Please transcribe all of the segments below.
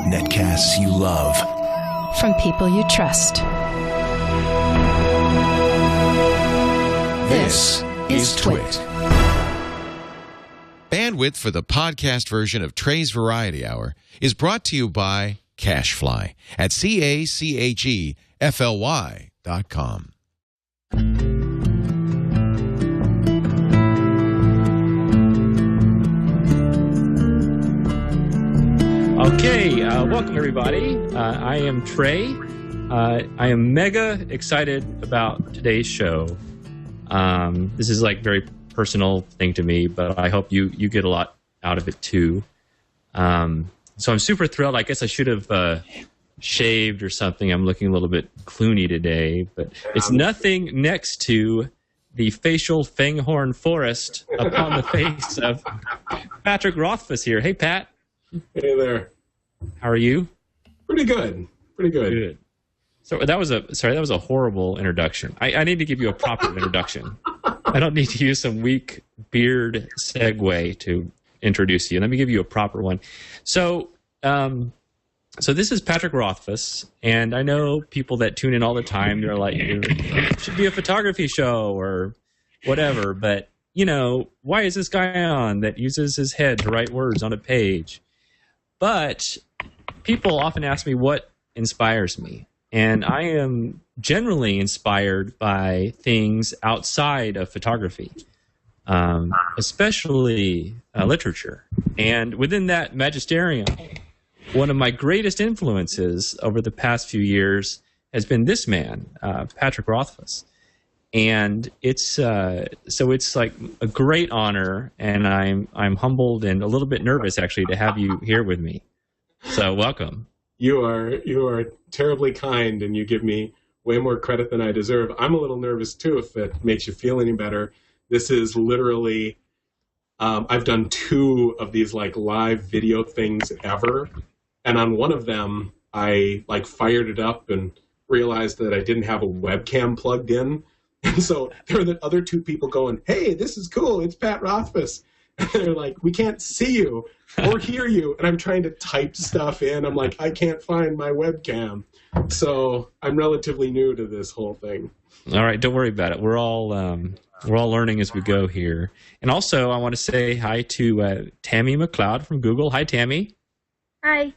Netcasts you love. From people you trust. This is TWiT. Bandwidth for the podcast version of Trey's Variety Hour is brought to you by Cachefly at CACHEFLY.com. Okay, welcome everybody. I am Trey. I am mega excited about today's show. This is like very personal thing to me, but I hope you get a lot out of it too. So I'm super thrilled. I guess I should have shaved or something. I'm looking a little bit Clooney today, but it's nothing next to the facial fanghorn forest upon the face of Patrick Rothfuss here. Hey, Pat. Hey there. How are you? Pretty good. Good. So that was a horrible introduction. I need to give you a proper introduction. I don't need to use some weak beard segue to introduce you. Let me give you a proper one. So this is Patrick Rothfuss, and I know people that tune in all the time. They're like, it should be a photography show or whatever. But you know, why is this guy on that uses his head to write words on a page? But people often ask me what inspires me. And I am generally inspired by things outside of photography, especially literature. And within that magisterium, one of my greatest influences over the past few years has been this man, Patrick Rothfuss. And it's like a great honor, and I'm humbled and a little bit nervous actually to have you here with me. So welcome. You are terribly kind, and you give me way more credit than I deserve. I'm a little nervous too, if it makes you feel any better. This is literally I've done 2 of these like live video things ever, and on one of them I like fired it up and realized that I didn't have a webcam plugged in. And so there were the other 2 people going, "Hey, this is cool. It's Pat Rothfuss." And they're like, "We can't see you or hear you." And I'm trying to type stuff in. I'm like, I can't find my webcam. So I'm relatively new to this whole thing. All right, don't worry about it. We're all learning as we go here. And also, I want to say hi to Tammy McLeod from Google. Hi, Tammy. Hi.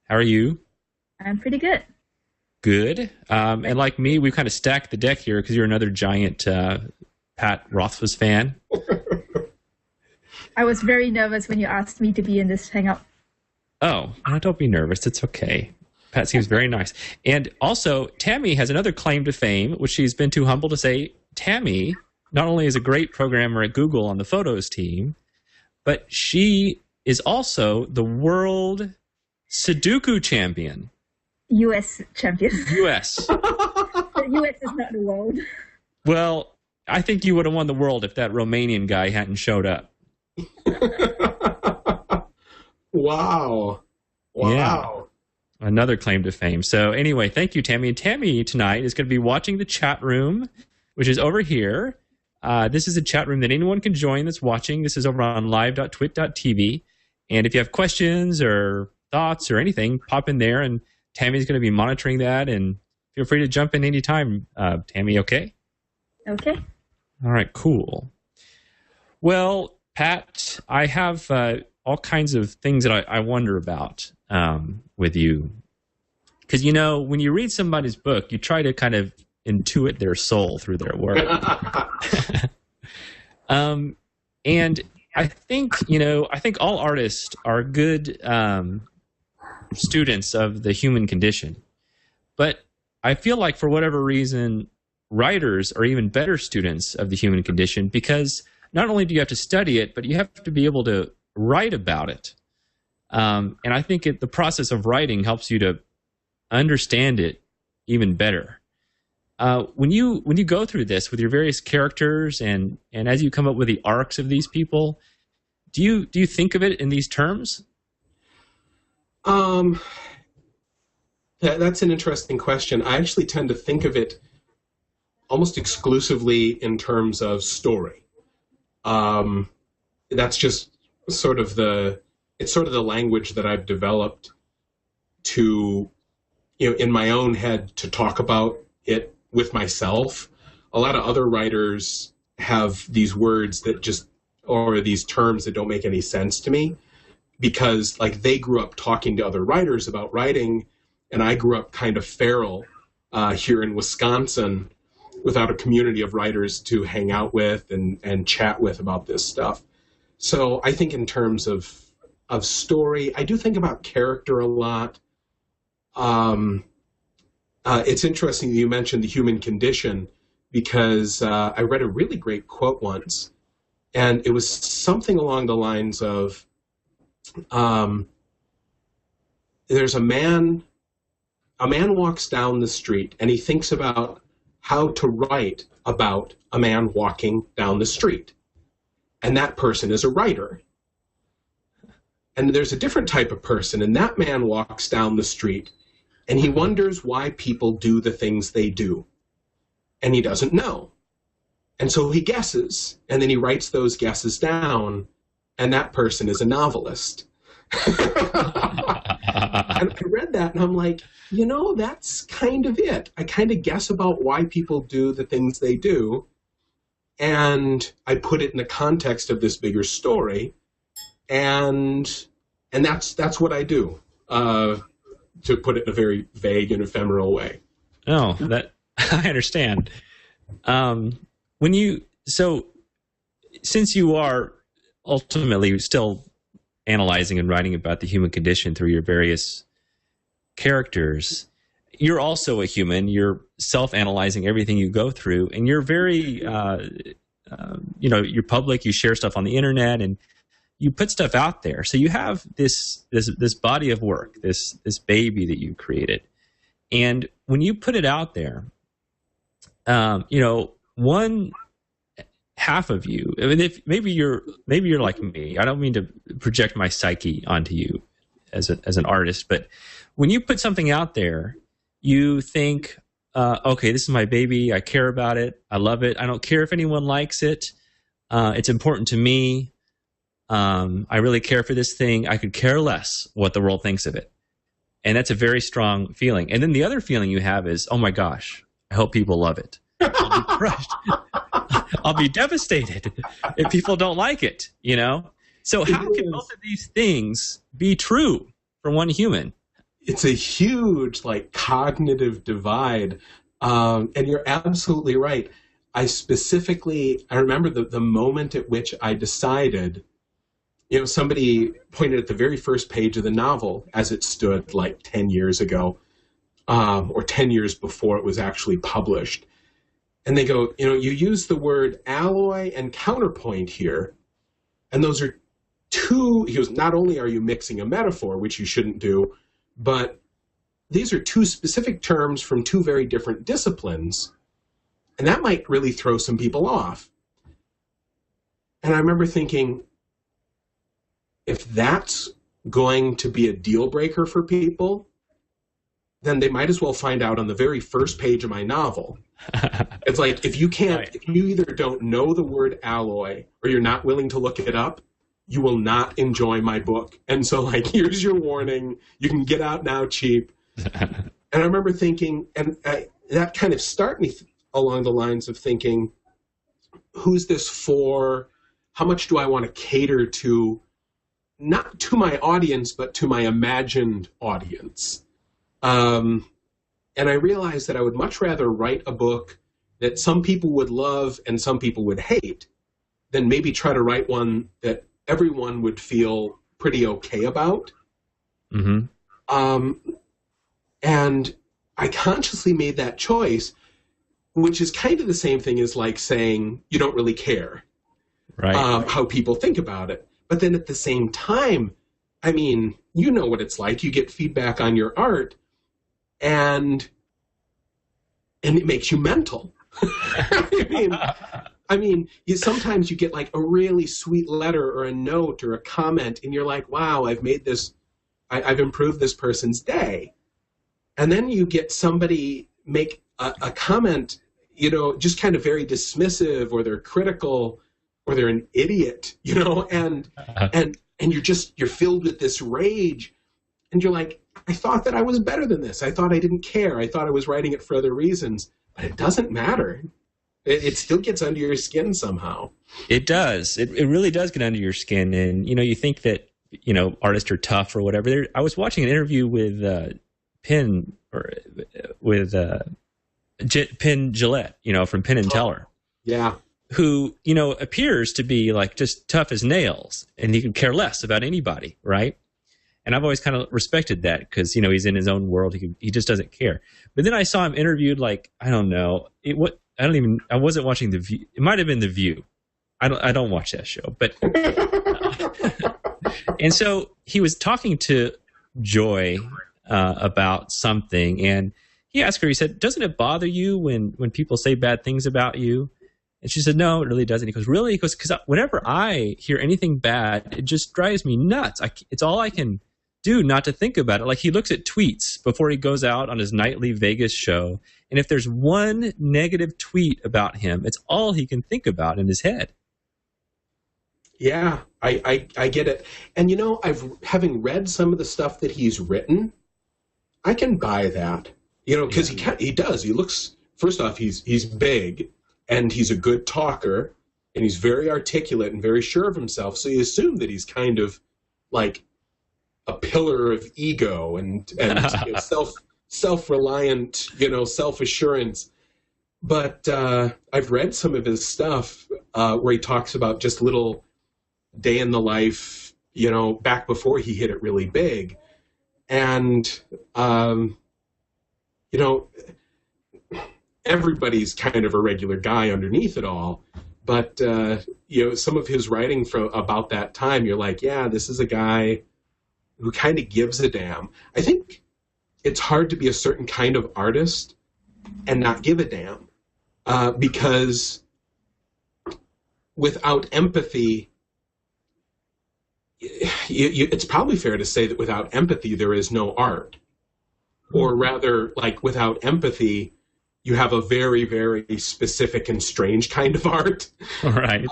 How are you? I'm pretty good. Good. And like me, we've kind of stacked the deck here because you're another giant Pat Rothfuss fan. I was very nervous when you asked me to be in this hangout. Oh, don't be nervous. It's okay. Pat seems very nice. And also, Tammy has another claim to fame, which she's been too humble to say. Tammy not only is a great programmer at Google on the Photos team, but she is also the world Sudoku champion. U.S. champion. U.S. The U.S. is not the world. Well, I think you would have won the world if that Romanian guy hadn't showed up. Wow. Yeah. Another claim to fame. So anyway, thank you, Tammy. And Tammy tonight is going to be watching the chat room, which is over here. This is a chat room that anyone can join that's watching. This is over on live.twit.tv. And if you have questions or thoughts or anything, pop in there, and Tammy's going to be monitoring that. And feel free to jump in anytime, Tammy, okay? Okay. All right, cool. Well, Pat, I have all kinds of things that I wonder about with you. Because, you know, when you read somebody's book, you try to kind of intuit their soul through their work. And I think all artists are good students of the human condition. But I feel like for whatever reason, writers are even better students of the human condition, because not only do you have to study it, but you have to be able to write about it. And I think the process of writing helps you to understand it even better. When you go through this with your various characters and as you come up with the arcs of these people, do you think of it in these terms? That's an interesting question. I actually tend to think of it almost exclusively in terms of story. That's just sort of the it's sort of the language that I've developed to, in my own head, to talk about it with myself. A lot of other writers have these words that just, or these terms that don't make any sense to me, because like they grew up talking to other writers about writing, and I grew up kind of feral here in Wisconsin without a community of writers to hang out with and chat with about this stuff. So I think in terms of story, I do think about character a lot. It's interesting that you mentioned the human condition, because I read a really great quote once, and it was something along the lines of, there's a man walks down the street and he thinks about how to write about a man walking down the street. And that person is a writer. And there's a different type of person, and that man walks down the street and he wonders why people do the things they do. And he doesn't know. And so he guesses, and then he writes those guesses down, and that person is a novelist. And I read that, and I'm like, that's kind of it. I kind of guess about why people do the things they do, and I put it in the context of this bigger story, and that's what I do, to put it in a very vague and ephemeral way. Oh, that I understand. Since you are ultimately still analyzing and writing about the human condition through your various characters, you're also a human. You're self-analyzing everything you go through, and you're very, you're public. You share stuff on the internet, and you put stuff out there. So you have this body of work, this baby that you created, and when you put it out there, one half of you, I mean, if maybe you're like me. I don't mean to project my psyche onto you as an artist, but when you put something out there, you think, okay, this is my baby. I care about it. I love it. I don't care if anyone likes it. It's important to me. I really care for this thing. I could care less what the world thinks of it. And that's a very strong feeling. And then the other feeling you have is, oh my gosh, I hope people love it. I'll be crushed. I'll be devastated if people don't like it, So how can both of these things be true for one human? It's a huge, cognitive divide. And you're absolutely right. I remember the moment at which I decided, somebody pointed at the very first page of the novel as it stood 10 years ago, or 10 years before it was actually published. And they go, you use the word alloy and counterpoint here. And those are two, he goes, not only are you mixing a metaphor, which you shouldn't do, but these are two specific terms from two very different disciplines. And that might really throw some people off. And I remember thinking, if that's going to be a deal breaker for people, then they might as well find out on the very first page of my novel. It's like, if you either don't know the word alloy or you're not willing to look it up, you will not enjoy my book. And so here's your warning. You can get out now cheap. And I remember thinking, and that kind of started me along the lines of thinking, who's this for? How much do I want to cater to, not to my audience, but to my imagined audience? And I realized that I would much rather write a book that some people would love and some people would hate than maybe try to write one that everyone would feel pretty okay about. Mm-hmm. And I consciously made that choice, which is kind of the same thing as saying you don't really care, right? How people think about it. But then at the same time, I mean, you know what it's like. You get feedback on your art, and it makes you mental. I mean, sometimes you get a really sweet letter or a note or a comment, and you're like, wow, I've improved this person's day. And then you get somebody make a comment, just kind of very dismissive, or they're critical, or they're an idiot, and and you're filled with this rage, and you're like, I thought that I was better than this. I thought I didn't care. I thought I was writing it for other reasons, but it doesn't matter. It still gets under your skin somehow. It does. It really does get under your skin. And, you think that, artists are tough or whatever. I was watching an interview with Penn Jillette, from Penn and Teller. Yeah. Who, appears to be like just tough as nails, and he could care less about anybody, right? And I've always kind of respected that because, he's in his own world. He just doesn't care. But then I saw him interviewed, like, I don't know. I wasn't watching The View. It might have been The View. I don't watch that show. But and so he was talking to Joy about something, and he asked her, he said, doesn't it bother you when people say bad things about you? And she said, no, it really doesn't. He goes, really? He goes, because whenever I hear anything bad, it just drives me nuts. It's all I can do not to think about it. Like, he looks at tweets before he goes out on his nightly Vegas show, and if there's one negative tweet about him, it's all he can think about in his head. Yeah, I get it. And, having read some of the stuff that he's written, I can buy that. Because he does. He looks, first off, he's big, and he's a good talker, and he's very articulate and very sure of himself. So you assume that he's kind of like a pillar of ego and self-reliant, self-assurance. But I've read some of his stuff where he talks about just little day in the life, back before he hit it really big. And, everybody's kind of a regular guy underneath it all. But, some of his writing about that time, you're like, yeah, this is a guy who kind of gives a damn. I think it's hard to be a certain kind of artist and not give a damn, because without empathy, it's probably fair to say that without empathy, there is no art. Or rather, like, without empathy, you have a very, very specific and strange kind of art. Right.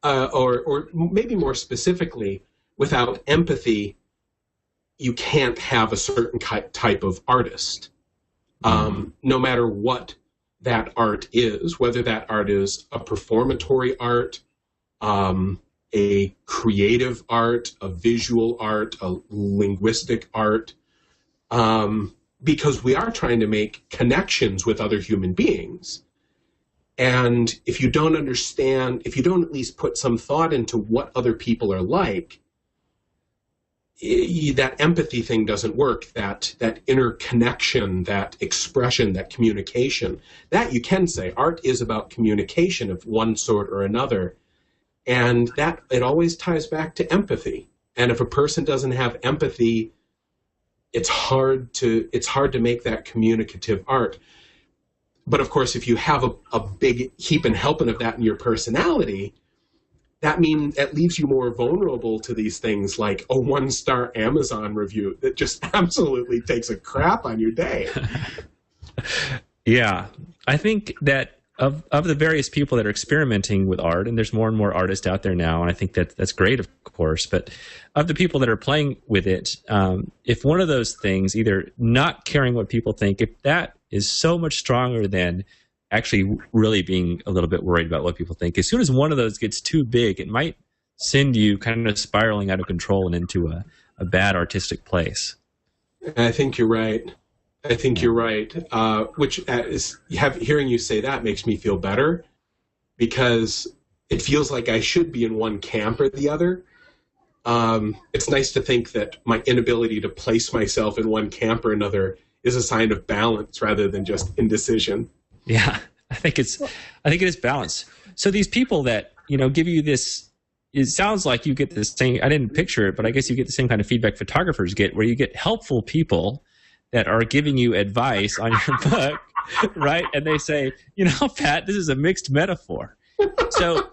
Or maybe more specifically, without empathy, you can't have a certain type of artist. No matter what that art is, whether that art is a performatory art, a creative art, a visual art, a linguistic art, because we are trying to make connections with other human beings. And if you don't understand, if you don't at least put some thought into what other people are like, that empathy thing doesn't work. That inner connection, that expression, that communication, that you can say art is about communication of one sort or another. And that it always ties back to empathy. And if a person doesn't have empathy, it's hard to make that communicative art. But of course, if you have a big heap and helping of that in your personality, that leaves you more vulnerable to these things like a 1-star Amazon review that just absolutely takes a crap on your day. Yeah. I think that of the various people that are experimenting with art, and there's more and more artists out there now, and I think that's great, of course, but of the people that are playing with it, if one of those things, either not caring what people think, if that is so much stronger than actually really being a little bit worried about what people think, as soon as one of those gets too big, it might send you kind of spiraling out of control and into a bad artistic place. I think you're right. Hearing you say that makes me feel better, because it feels like I should be in one camp or the other. It's nice to think that my inability to place myself in one camp or another is a sign of balance rather than just indecision. Yeah, I think it is balance. So these people that, give you this, it sounds like you get this same, I didn't picture it, but I guess you get the same kind of feedback photographers get, where you get helpful people that are giving you advice on your book, right? And they say, Pat, this is a mixed metaphor. So,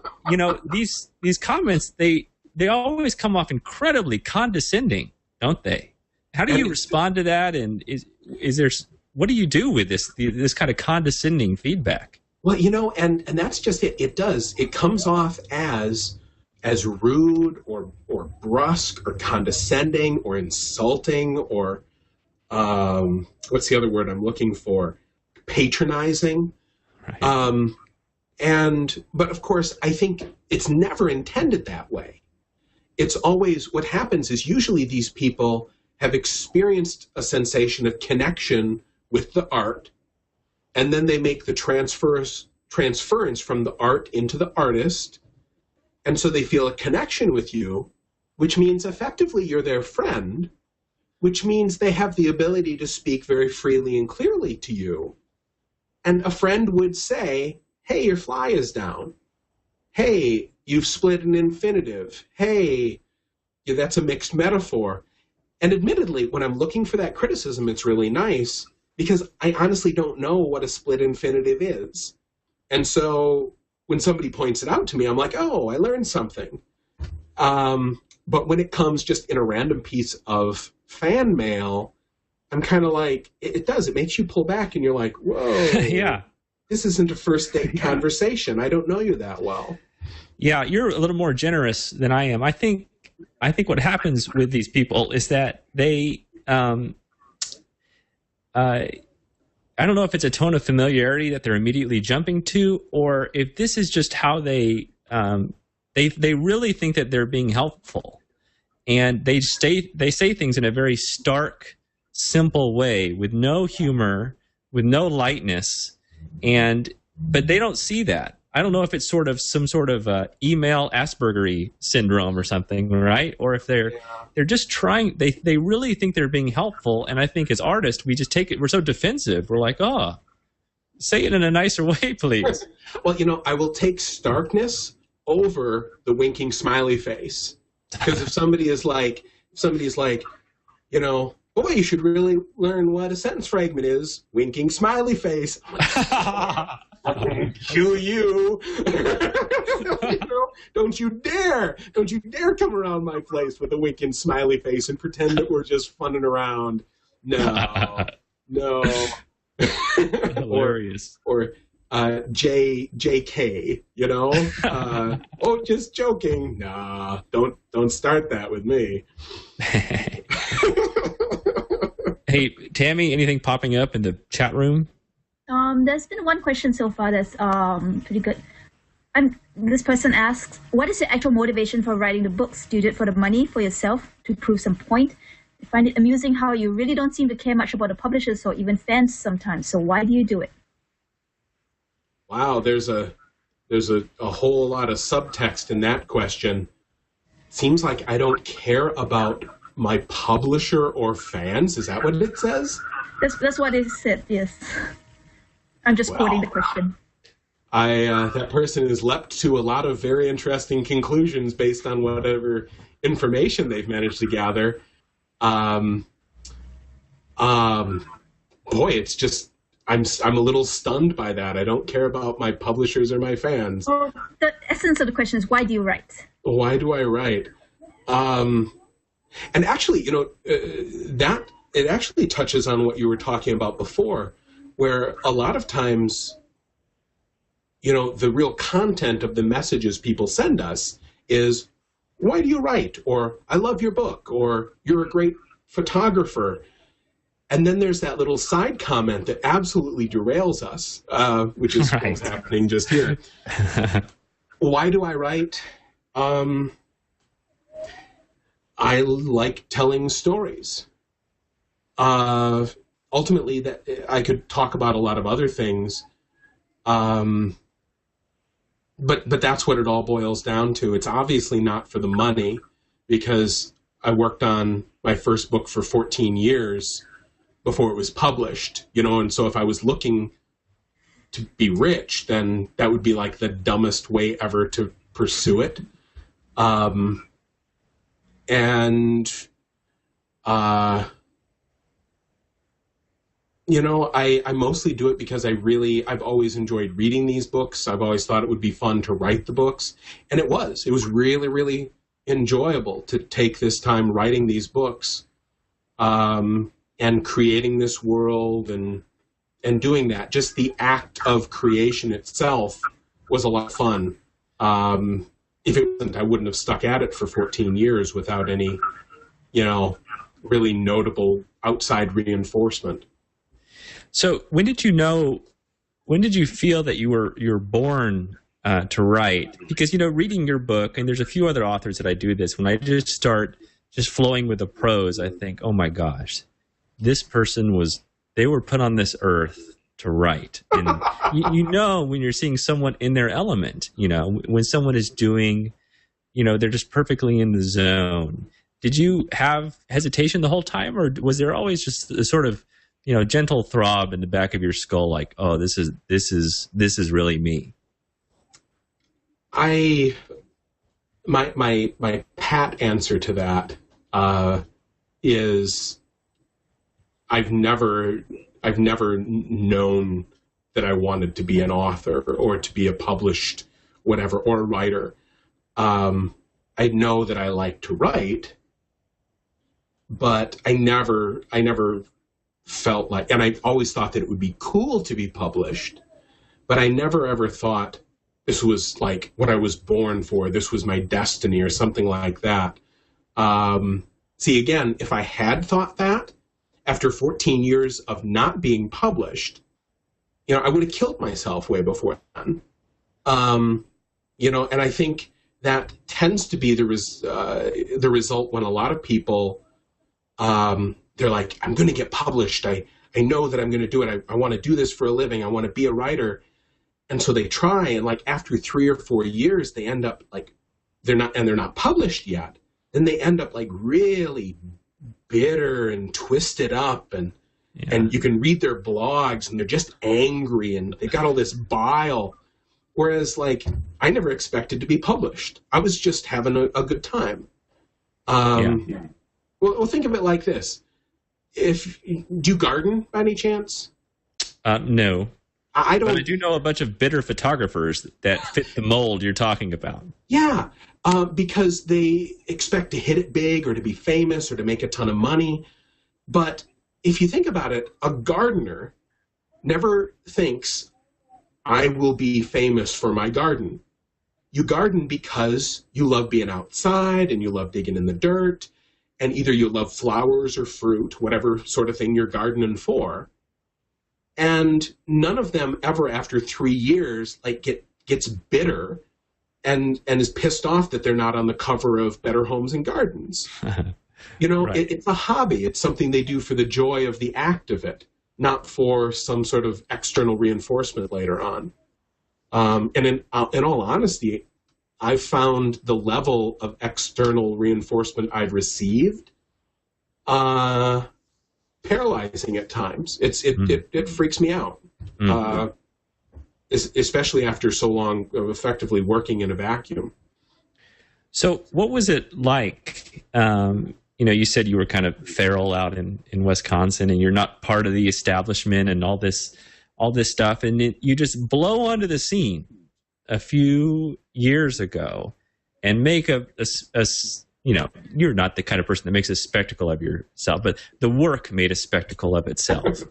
these comments, they always come off incredibly condescending, don't they? How do you respond to that? And is there, what do you do with this kind of condescending feedback? Well, and that's just it. It comes off as as rude or brusque or condescending or insulting or what's the other word I'm looking for? Patronizing. Right. But of course, I think it's never intended that way. It's always, what happens is usually these people have experienced a sensation of connection with the art, and then they make the transference from the art into the artist, and so they feel a connection with you, which means effectively you're their friend, which means they have the ability to speak very freely and clearly to you. And a friend would say, hey, your fly is down. Hey, you've split an infinitive. Hey, yeah, that's a mixed metaphor. And admittedly, when I'm looking for that criticism, it's really nice because I honestly don't know what a split infinitive is. And so when somebody points it out to me, I'm like, oh, I learned something. But when it comes just in a random piece of fan mail, I'm kind of like, it makes you pull back and you're like, whoa. Yeah. This isn't a first date conversation. I don't know you that well. Yeah, you're a little more generous than I am. I think what happens with these people is that they, I don't know if it's a tone of familiarity that they're immediately jumping to, or if this is just how they really think that they're being helpful, and they say things in a very stark, simple way with no humor, with no lightness, but they don't see that. I don't know if it's sort of some sort of email Aspergery syndrome or something, right? Or if they're just trying, they really think they're being helpful. And I think as artists, we just take it, we're so defensive. We're like, oh, say it in a nicer way, please. Well, I will take starkness over the winking smiley face. Because if somebody is like, boy, you should really learn what a sentence fragment is. Winking smiley face. Cue you. Don't you dare come around my place with a winking smiley face and pretend that we're just funning around. No. Hilarious. Or JK, oh, just joking. Nah, don't start that with me. Hey, Tammy, anything popping up in the chat room? There's been one question so far that's pretty good. This person asks, what is your actual motivation for writing the books? Do you do it for the money, for yourself, to prove some point? I find it amusing how you really don't seem to care much about the publishers or even fans sometimes. So why do you do it? Wow, there's a whole lot of subtext in that question. Seems like I don't care about my publisher or fans. Is that what it says? That's what it said, yes. I'm just quoting the question. That person has leapt to a lot of very interesting conclusions based on whatever information they've managed to gather. Boy, it's just I'm a little stunned by that. I don't care about my publishers or my fans. Well, the essence of the question is, why do you write? Why do I write? And actually, that it actually touches on what you were talking about before, where a lot of times, the real content of the messages people send us is, why do you write? Or, I love your book. Or, you're a great photographer. And then there's that little side comment that absolutely derails us, which is what's happening just here. Why do I write? I like telling stories. Ultimately, that I could talk about a lot of other things, but that's what it all boils down to. It's obviously not for the money, because I worked on my first book for 14 years before it was published, and so if I was looking to be rich, then that would be like the dumbest way ever to pursue it. I mostly do it because I've always enjoyed reading these books. I've always thought it would be fun to write the books. And it was really, really enjoyable to take this time writing these books, and creating this world and doing that. Just the act of creation itself was a lot of fun. if it wasn't, I wouldn't have stuck at it for 14 years without any, really notable outside reinforcement. So when did you feel that you were born to write? Because, reading your book, and there's a few other authors that I do this, when I just start just flowing with the prose, I think, oh my gosh, this person they were put on this earth to write. And when you're seeing someone in their element, when someone is doing, they're just perfectly in the zone. Did you have hesitation the whole time, or was there always just a sort of, gentle throb in the back of your skull, like, oh, this is really me? My pat answer to that is I've never known that I wanted to be an author or to be a published whatever or a writer. I know that I like to write, but I never felt like, and I always thought that it would be cool to be published, but I never ever thought this was like what I was born for. This was my destiny or something like that. See, again, if I had thought that after 14 years of not being published, I would have killed myself way before then. And I think that tends to be the result when a lot of people, they're like, I'm going to get published. I know that I'm going to do it. I want to do this for a living. I want to be a writer. And so they try, and like after 3 or 4 years, they end up like they're not published yet. Then they end up like really bitter and twisted up, and you can read their blogs, and they're just angry, and they got all this bile. Whereas, like, I never expected to be published. I was just having a good time. Well, think of it like this: do you garden by any chance? No. I don't. But I do know a bunch of bitter photographers that fit the mold you're talking about. Yeah, because they expect to hit it big or to be famous or to make a ton of money. But if you think about it, a gardener never thinks, I will be famous for my garden. You garden because you love being outside and you love digging in the dirt, and either you love flowers or fruit, whatever sort of thing you're gardening for. And none of them ever, after 3 years, like gets bitter and is pissed off that they're not on the cover of Better Homes and Gardens. Right. It's a hobby. It's something they do for the joy of the act of it, not for some sort of external reinforcement later on. And in all honesty, I've found the level of external reinforcement I've received paralyzing at times. It freaks me out, especially after so long of effectively working in a vacuum. So what was it like? You said you were kind of feral out in Wisconsin, and you're not part of the establishment and all this stuff, and you just blow onto the scene a few years ago and make you're not the kind of person that makes a spectacle of yourself, but the work made a spectacle of itself.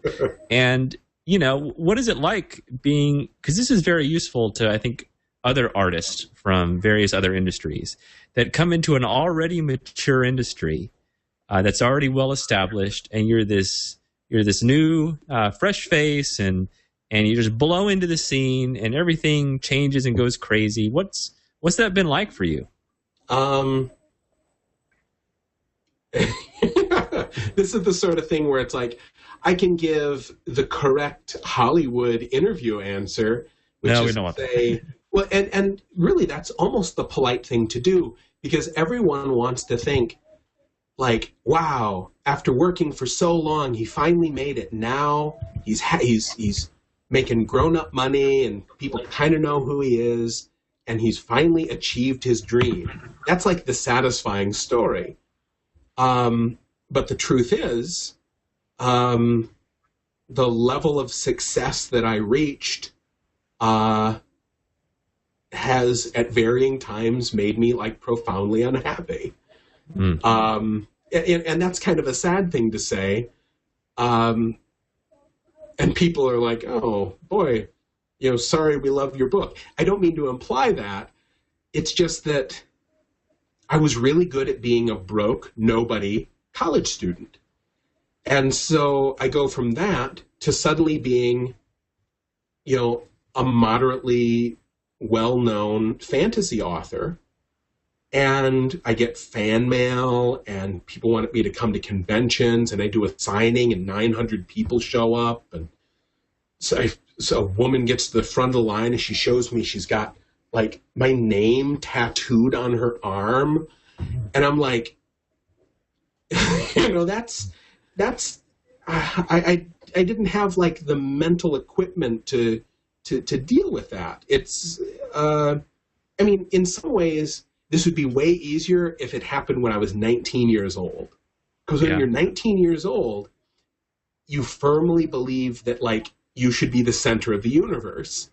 And, what is it like being, because this is very useful to, I think, other artists from various other industries that come into an already mature industry that's already well established, and you're this new fresh face, and you just blow into the scene and everything changes and goes crazy. What's that been like for you? This is the sort of thing where it's like, I can give the correct Hollywood interview answer, which is to say, well, and really that's almost the polite thing to do, because everyone wants to think like, wow, after working for so long, he finally made it. Now he's making grown-up money and people kind of know who he is, and he's finally achieved his dream. That's like the satisfying story. But the truth is, the level of success that I reached has at varying times made me like profoundly unhappy. And that's kind of a sad thing to say. And people are like, oh boy, sorry, we love your book. I don't mean to imply that. it's just that I was really good at being a broke, nobody college student. And so I go from that to suddenly being, a moderately well-known fantasy author. And I get fan mail, and people want me to come to conventions, and I do a signing, and 900 people show up. And so a woman gets to the front of the line, and she shows me she's got, like, my name tattooed on her arm. And I'm like, I didn't have, like, the mental equipment to deal with that. It's, in some ways, this would be way easier if it happened when I was 19 years old. Because when you're 19 years old, you firmly believe that, like, you should be the center of the universe.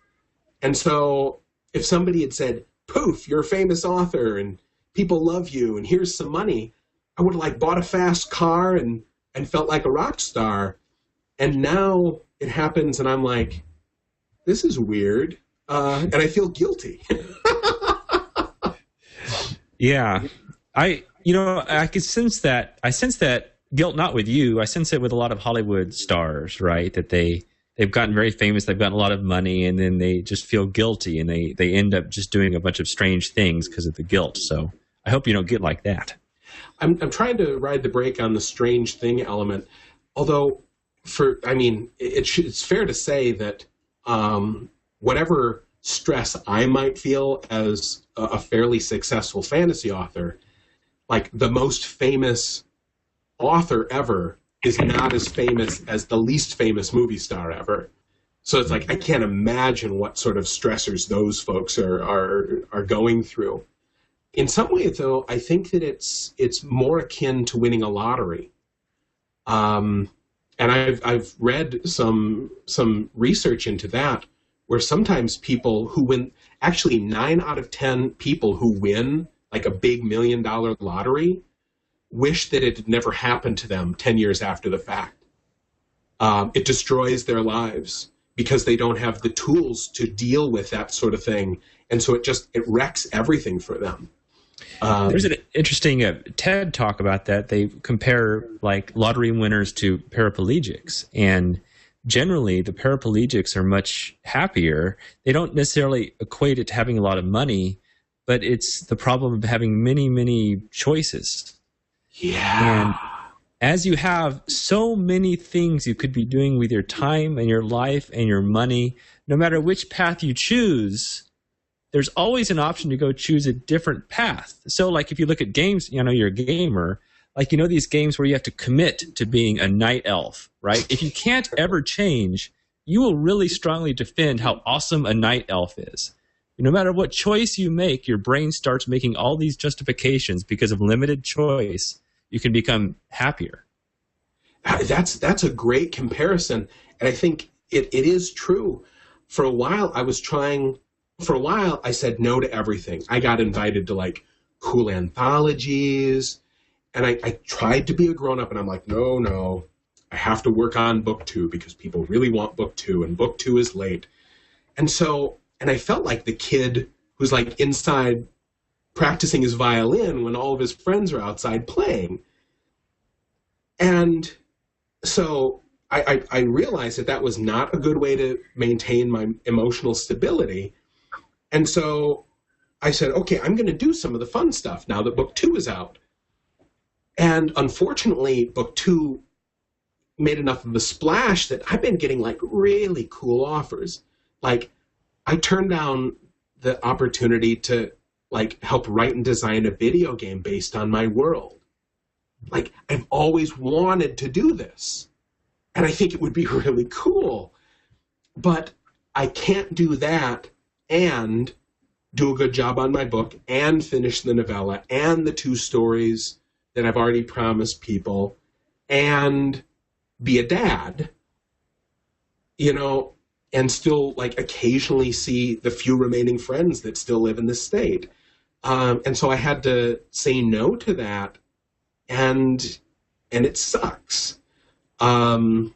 And so if somebody had said, poof, you're a famous author and people love you and here's some money, I would have, like, bought a fast car and felt like a rock star. And now it happens and I'm like, this is weird. And I feel guilty. Yeah. I could sense that. I sense that guilt, not with you. I sense it with a lot of Hollywood stars, right? That they've gotten very famous, they've gotten a lot of money, and then they just feel guilty, and they end up just doing a bunch of strange things because of the guilt. So I hope you don't get like that. I'm trying to ride the brake on the strange thing element. Although, it's fair to say that whatever stress I might feel as a fairly successful fantasy author, like the most famous author ever is not as famous as the least famous movie star ever. So it's like, I can't imagine what sort of stressors those folks are going through. In some ways, though, I think that it's more akin to winning a lottery. And I've read some research into that, where sometimes people who win, actually 9 out of 10 people who win like a big $1 million lottery wish that it had never happened to them 10 years after the fact. It destroys their lives because they don't have the tools to deal with that sort of thing. And so it wrecks everything for them. There's an interesting TED talk about that. They compare like lottery winners to paraplegics, and generally the paraplegics are much happier. They don't necessarily equate it to having a lot of money, but it's the problem of having many, many choices. Yeah. And as you have so many things you could be doing with your time and your life and your money, no matter which path you choose, there's always an option to go choose a different path. So like if you look at games, you're a gamer, like, these games where you have to commit to being a night elf, right? If you can't ever change, you will really strongly defend how awesome a night elf is. No matter what choice you make, your brain starts making all these justifications because of limited choice. You can become happier. That's a great comparison. And I think it is true. For a while, I said no to everything. I got invited to like cool anthologies. And I tried to be a grown-up, and I'm like, no, I have to work on book 2 because people really want book 2, and book 2 is late. And I felt like the kid who's like inside practicing his violin when all of his friends are outside playing. And so I realized that was not a good way to maintain my emotional stability. And so I said, okay, I'm going to do some of the fun stuff now that book 2 is out. And unfortunately, book 2 made enough of a splash that I've been getting like really cool offers. Like, I turned down the opportunity to like help write and design a video game based on my world. Like, I've always wanted to do this. And I think it would be really cool. But I can't do that and do a good job on my book and finish the novella and the 2 stories that I've already promised people and be a dad, and still like occasionally see the few remaining friends that still live in the state. And so I had to say no to that, and it sucks. That's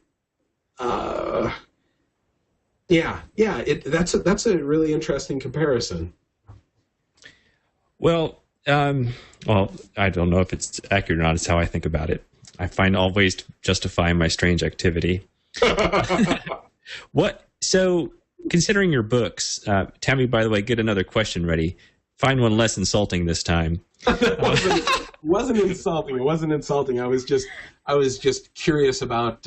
a really interesting comparison. Well, I don't know if it's accurate or not. It's how I think about it. I find all ways to justify my strange activity. So, considering your books, Tammy, by the way, get another question ready. Find one less insulting this time. wasn't insulting. It wasn't insulting. I was just curious about.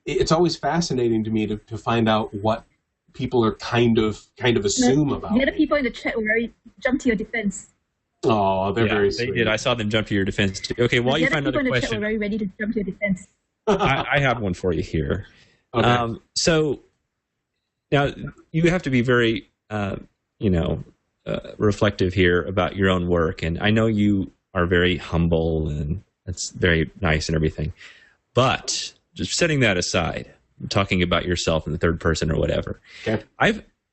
It's always fascinating to me to find out what people are kind of assume about. The other people in the chat will jump to your defense. Oh, they're very sweet. They did. I saw them jump to your defense too. Okay, while you find another question, the chat were very ready to jump to your defense. I have one for you here. Okay. So now you have to be very, reflective here about your own work, and I know you are very humble, and that's very nice and everything. But just setting that aside, talking about yourself in the third person or whatever. Okay.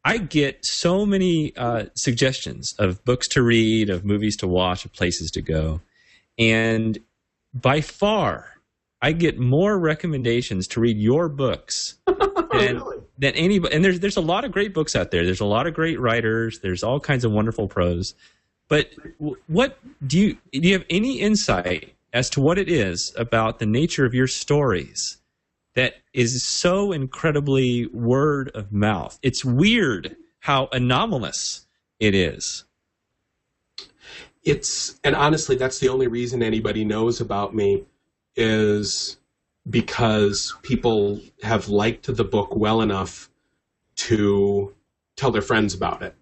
I get so many suggestions of books to read, of movies to watch, of places to go. And by far, I get more recommendations to read your books than anybody. And there's a lot of great books out there. There's a lot of great writers. There's all kinds of wonderful prose. But what do you have any insight as to what it is about the nature of your stories that is so incredibly word of mouth? It's weird how anomalous it is. And honestly, that's the only reason anybody knows about me, is because people have liked the book well enough to tell their friends about it.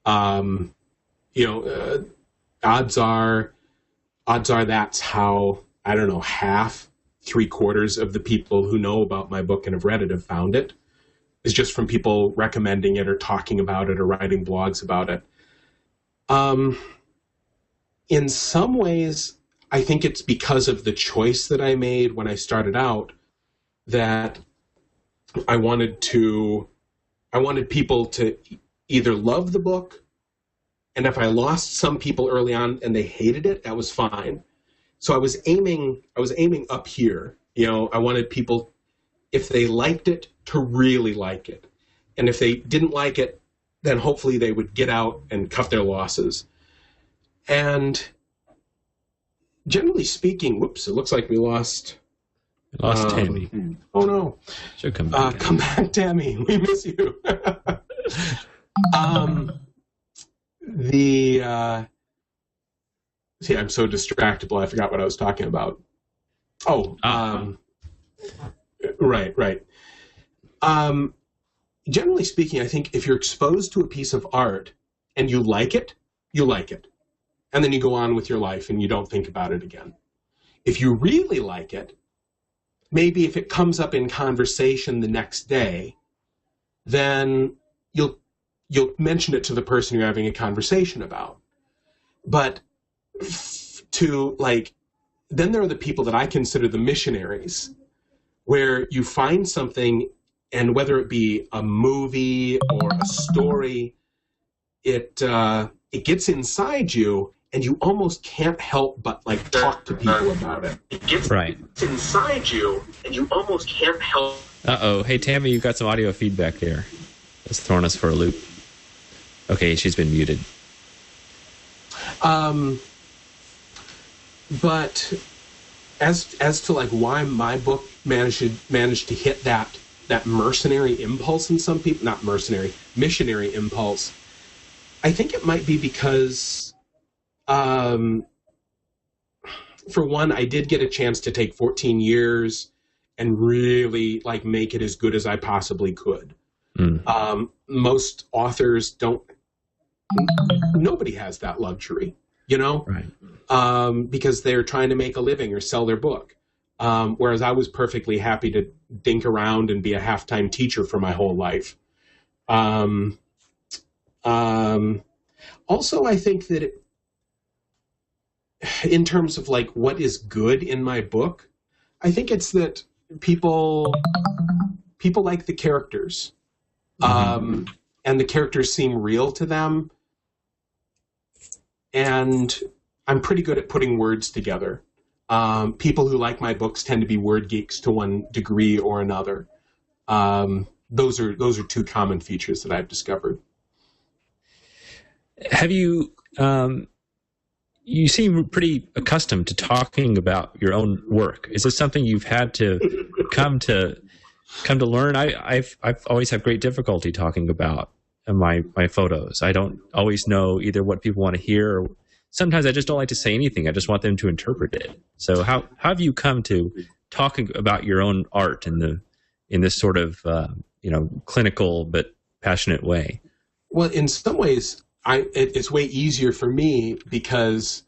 Odds are that's how, I don't know, half, 3/4 of the people who know about my book and have read it have found it. Is just from people recommending it or talking about it or writing blogs about it. In some ways, I think it's because of the choice that I made when I started out, that I wanted people to either love the book, and if I lost some people early on and they hated it, that was fine. So I was aiming up here. I wanted people, if they liked it, to really like it. And if they didn't like it, then hopefully they would get out and cut their losses. And generally speaking, whoops, it looks like we lost Tammy. Oh no. She'll come back. Come back, Tammy. We miss you. See, I'm so distractible. I forgot what I was talking about. Right. Generally speaking, I think if you're exposed to a piece of art and you like it, you like it. And then you go on with your life and you don't think about it again. If you really like it, maybe if it comes up in conversation the next day, then you'll mention it to the person you're having a conversation about. But then there are the people that I consider the missionaries, where you find something, and whether it be a movie or a story, it gets inside you, and you almost can't help but talk to people about it. It gets inside you, and you almost can't help. Uh-oh. Hey, Tammy, you've got some audio feedback there. That's throwing us for a loop. Okay, she's been muted. But as to why my book managed to hit that mercenary impulse in some people, not mercenary, missionary impulse, I think it might be because, for one, I did get a chance to take 14 years and really make it as good as I possibly could. Most authors don't. Nobody has that luxury, right? Because they're trying to make a living or sell their book. Whereas I was perfectly happy to dink around and be a half-time teacher for my whole life. Also, I think that in terms of what is good in my book, I think it's that people like the characters, and the characters seem real to them. And I'm pretty good at putting words together. People who like my books tend to be word geeks to one degree or another. Those are two common features that I've discovered. Have you you seem pretty accustomed to talking about your own work. Is this something you've had to come to learn? I've always had great difficulty talking about my photos. I don't always know either what people want to hear, or sometimes I just don't like to say anything. I just want them to interpret it. So how have you come to talking about your own art in this sort of clinical but passionate way? Well, in some ways, it's way easier for me because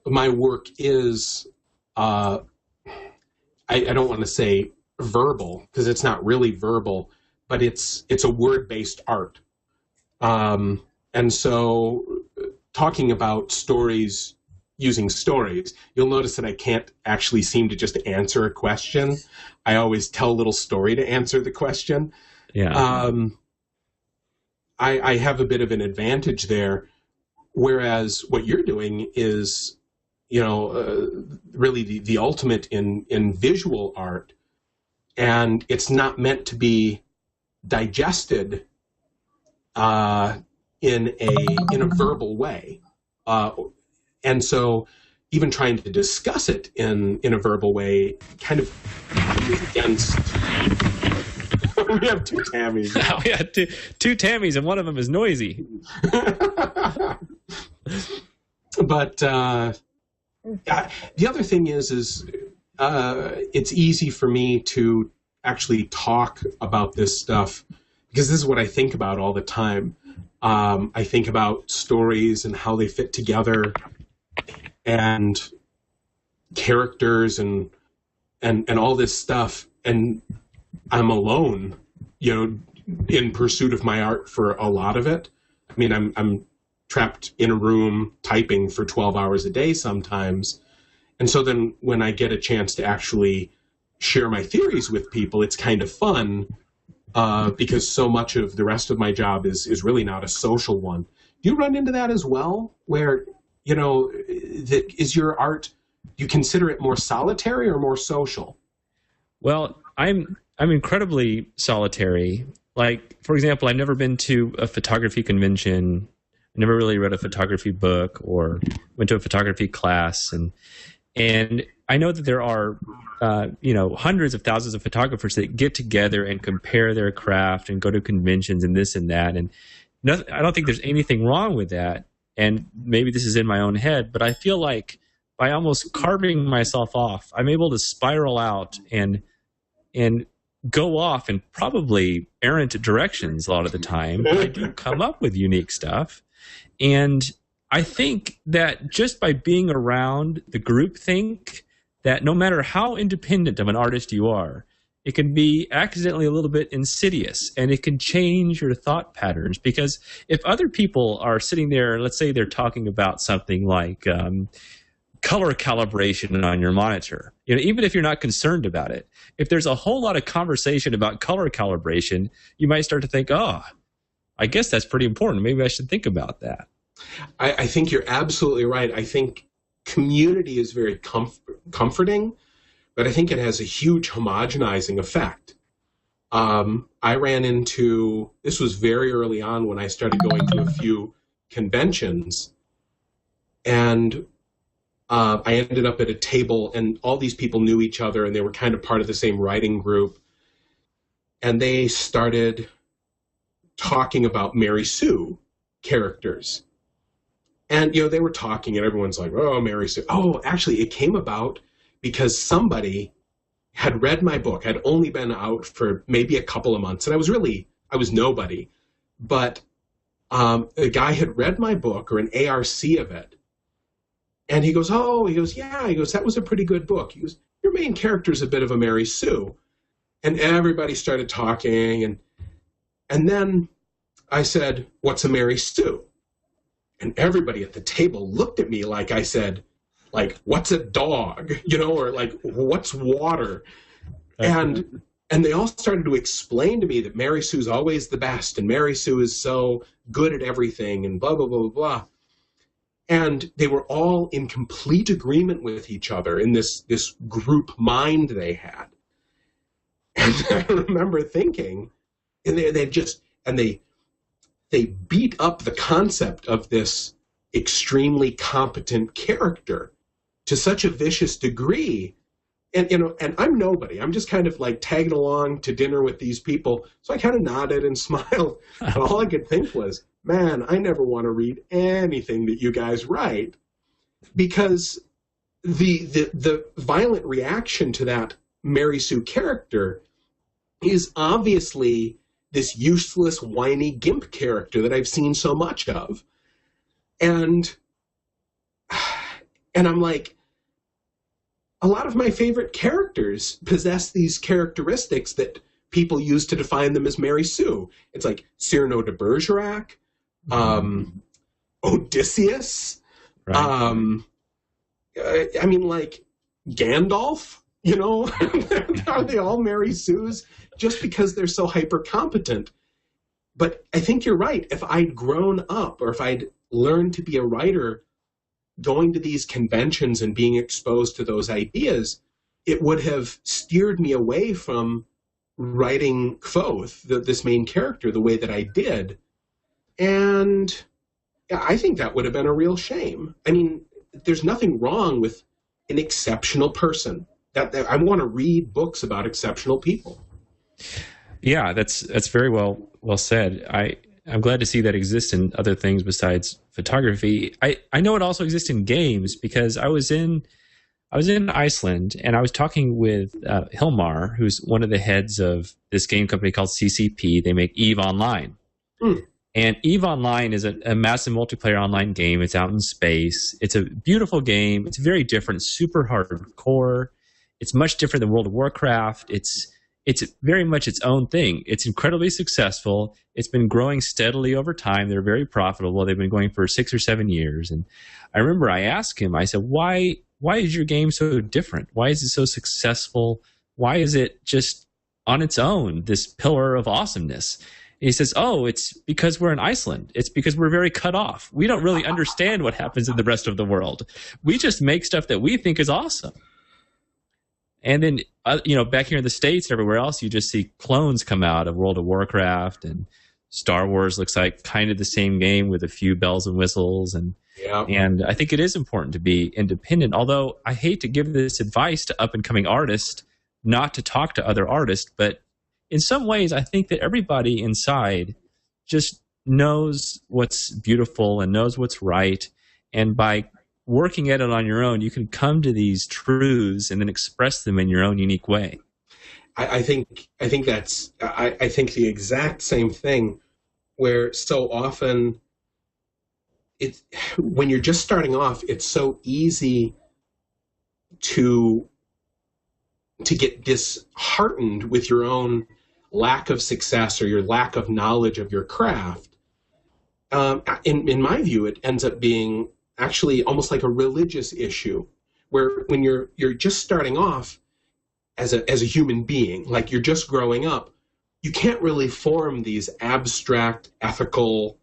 my work is I don't want to say verbal because it's not really verbal, but it's a word-based art. And so talking about stories using stories, you'll notice that I can't actually seem to just answer a question. I always tell a little story to answer the question. Yeah. I have a bit of an advantage there, whereas what you're doing is, really the ultimate in visual art, and it's not meant to be digested in a verbal way, and so even trying to discuss it in a verbal way kind of is against. We have two Tammys. We have two Tammys, and one of them is noisy. But the other thing is it's easy for me to actually talk about this stuff because this is what I think about all the time. I think about stories and how they fit together, and characters and all this stuff, and I'm alone, in pursuit of my art for a lot of it. I mean, I'm trapped in a room typing for 12 hours a day sometimes. And so then when I get a chance to actually share my theories with people, it's kind of fun because so much of the rest of my job is really not a social one. Do you run into that as well, where, is your art, do you consider it more solitary or more social? Well, I'm incredibly solitary. Like, for example, I've never been to a photography convention. I never really read a photography book or went to a photography class. And I know that there are, hundreds of thousands of photographers that get together and compare their craft and go to conventions and this and that. And I don't think there's anything wrong with that. And maybe this is in my own head, but I feel like by almost carving myself off, I'm able to spiral out and go off in probably errant directions a lot of the time. I do come up with unique stuff. And I think that just by being around the groupthink, that no matter how independent of an artist you are, it can be accidentally a little bit insidious, and it can change your thought patterns. Because if other people are sitting there, let's say they're talking about something like color calibration on your monitor, even if you're not concerned about it, if there's a whole lot of conversation about color calibration, you might start to think, oh, I guess that's pretty important. Maybe I should think about that. I think you're absolutely right. I think community is very comforting, but I think it has a huge homogenizing effect. I ran into, this was very early on when I started going to a few conventions, and I ended up at a table, and all these people knew each other, and they were kind of part of the same writing group. And they started talking about Mary Sue characters. And, they were talking, and everyone's like, oh, Mary Sue. Oh, actually, it came about because somebody had read my book. I'd only been out for maybe a couple of months, and I was nobody. But a guy had read my book, or an ARC of it. And he goes, yeah. He goes, that was a pretty good book. He goes, your main character is a bit of a Mary Sue. And everybody started talking. And then I said, what's a Mary Sue? And everybody at the table looked at me like I said, like, what's a dog? Or like, what's water? And they all started to explain to me that Mary Sue's always the best, and Mary Sue is so good at everything, and blah, blah, blah, blah, blah. And they were all in complete agreement with each other in this group mind they had. And I remember thinking, and they beat up the concept of this extremely competent character to such a vicious degree. And, and I'm nobody. I'm just kind of like tagging along to dinner with these people. So I kind of nodded and smiled. But all I could think was, man, I never want to read anything that you guys write, because the violent reaction to that Mary Sue character is obviously this useless, whiny gimp character that I've seen so much of. And I'm like, a lot of my favorite characters possess these characteristics that people use to define them as Mary Sue. It's like Cyrano de Bergerac, Odysseus, Right. I mean, like Gandalf, are they all Mary Sues just because they're so hyper competent? But I think you're right. If I'd grown up, or if I'd learned to be a writer, going to these conventions and being exposed to those ideas, it would have steered me away from writing Kvothe, this main character, the way that I did. And yeah, I think that would have been a real shame. I mean, there's nothing wrong with an exceptional person. That I want to read books about exceptional people. Yeah, that's very well said. I'm glad to see that exists in other things besides photography. I know it also exists in games, because I was in Iceland and I was talking with Hilmar, who's one of the heads of this game company called CCP. They make EVE Online. And EVE Online is a massive multiplayer online game. It's out in space. It's a beautiful game. It's very different, super hardcore. It's much different than World of Warcraft. It's very much its own thing. It's incredibly successful. It's been growing steadily over time. They're very profitable. They've been going for 6 or 7 years. And I remember I asked him, I said, why is your game so different? Why is it so successful? Why is it just on its own, this pillar of awesomeness? And he says, oh, it's because we're in Iceland. It's because we're very cut off. We don't really understand what happens in the rest of the world. We just make stuff that we think is awesome. And then, back here in the States and everywhere else, you just see clones come out of World of Warcraft, and Star Wars looks like kind of the same game with a few bells and whistles. And I think it is important to be independent, although I hate to give this advice to up-and-coming artists not to talk to other artists, but in some ways, I think that everybody inside just knows what's beautiful and knows what's right. And by working at it on your own, you can come to these truths and then express them in your own unique way. I think that's I think the exact same thing, where so often when you're just starting off, it's so easy to get disheartened with your own lack of success or your lack of knowledge of your craft. In my view, it ends up being actually almost like a religious issue, where when you're just starting off as a human being, like you're just growing up, you can't really form these abstract ethical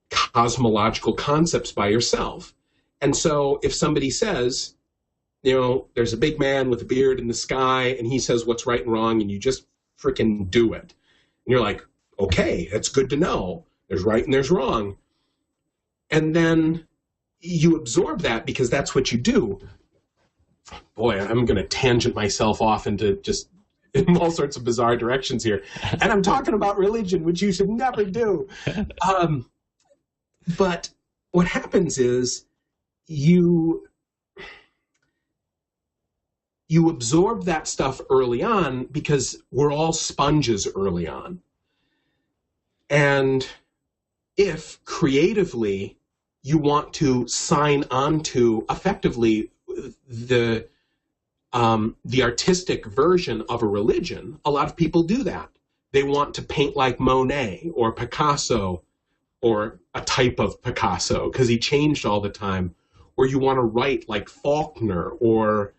cosmological concepts by yourself. And so if somebody says, there's a big man with a beard in the sky and he says what's right and wrong, and you just freaking do it, and you're like, okay, that's good to know. There's right and there's wrong. And then you absorb that because that's what you do. Boy, I'm going to tangent myself off into just all sorts of bizarre directions here. And I'm talking about religion, which you should never do. But what happens is you absorb that stuff early on because we're all sponges early on. And if creatively you want to sign on to effectively the artistic version of a religion, a lot of people do that. They want to paint like Monet or Picasso, or a type of Picasso because he changed all the time. Or you want to write like Faulkner, or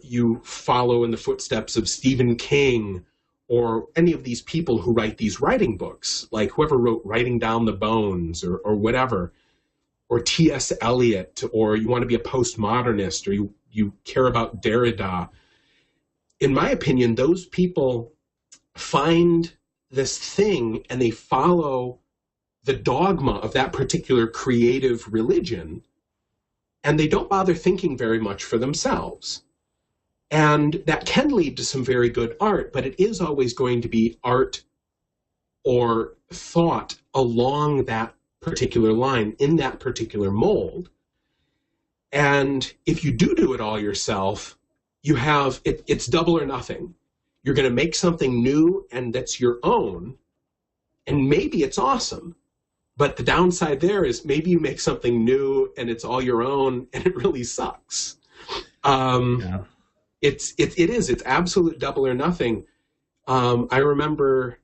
you follow in the footsteps of Stephen King, or any of these people who write these writing books, like whoever wrote Writing Down the Bones or whatever, or T.S. Eliot, or you want to be a postmodernist, or you care about Derrida. In my opinion, those people find this thing and they follow the dogma of that particular creative religion, and they don't bother thinking very much for themselves. And that can lead to some very good art, but it is always going to be art or thought along that particular line, in that particular mold. And if you do it all yourself, you have, it's double or nothing. You're going to make something new and that's your own, and maybe it's awesome. But the downside there is maybe you make something new and it's all your own and it really sucks. It's absolute double or nothing. I remember,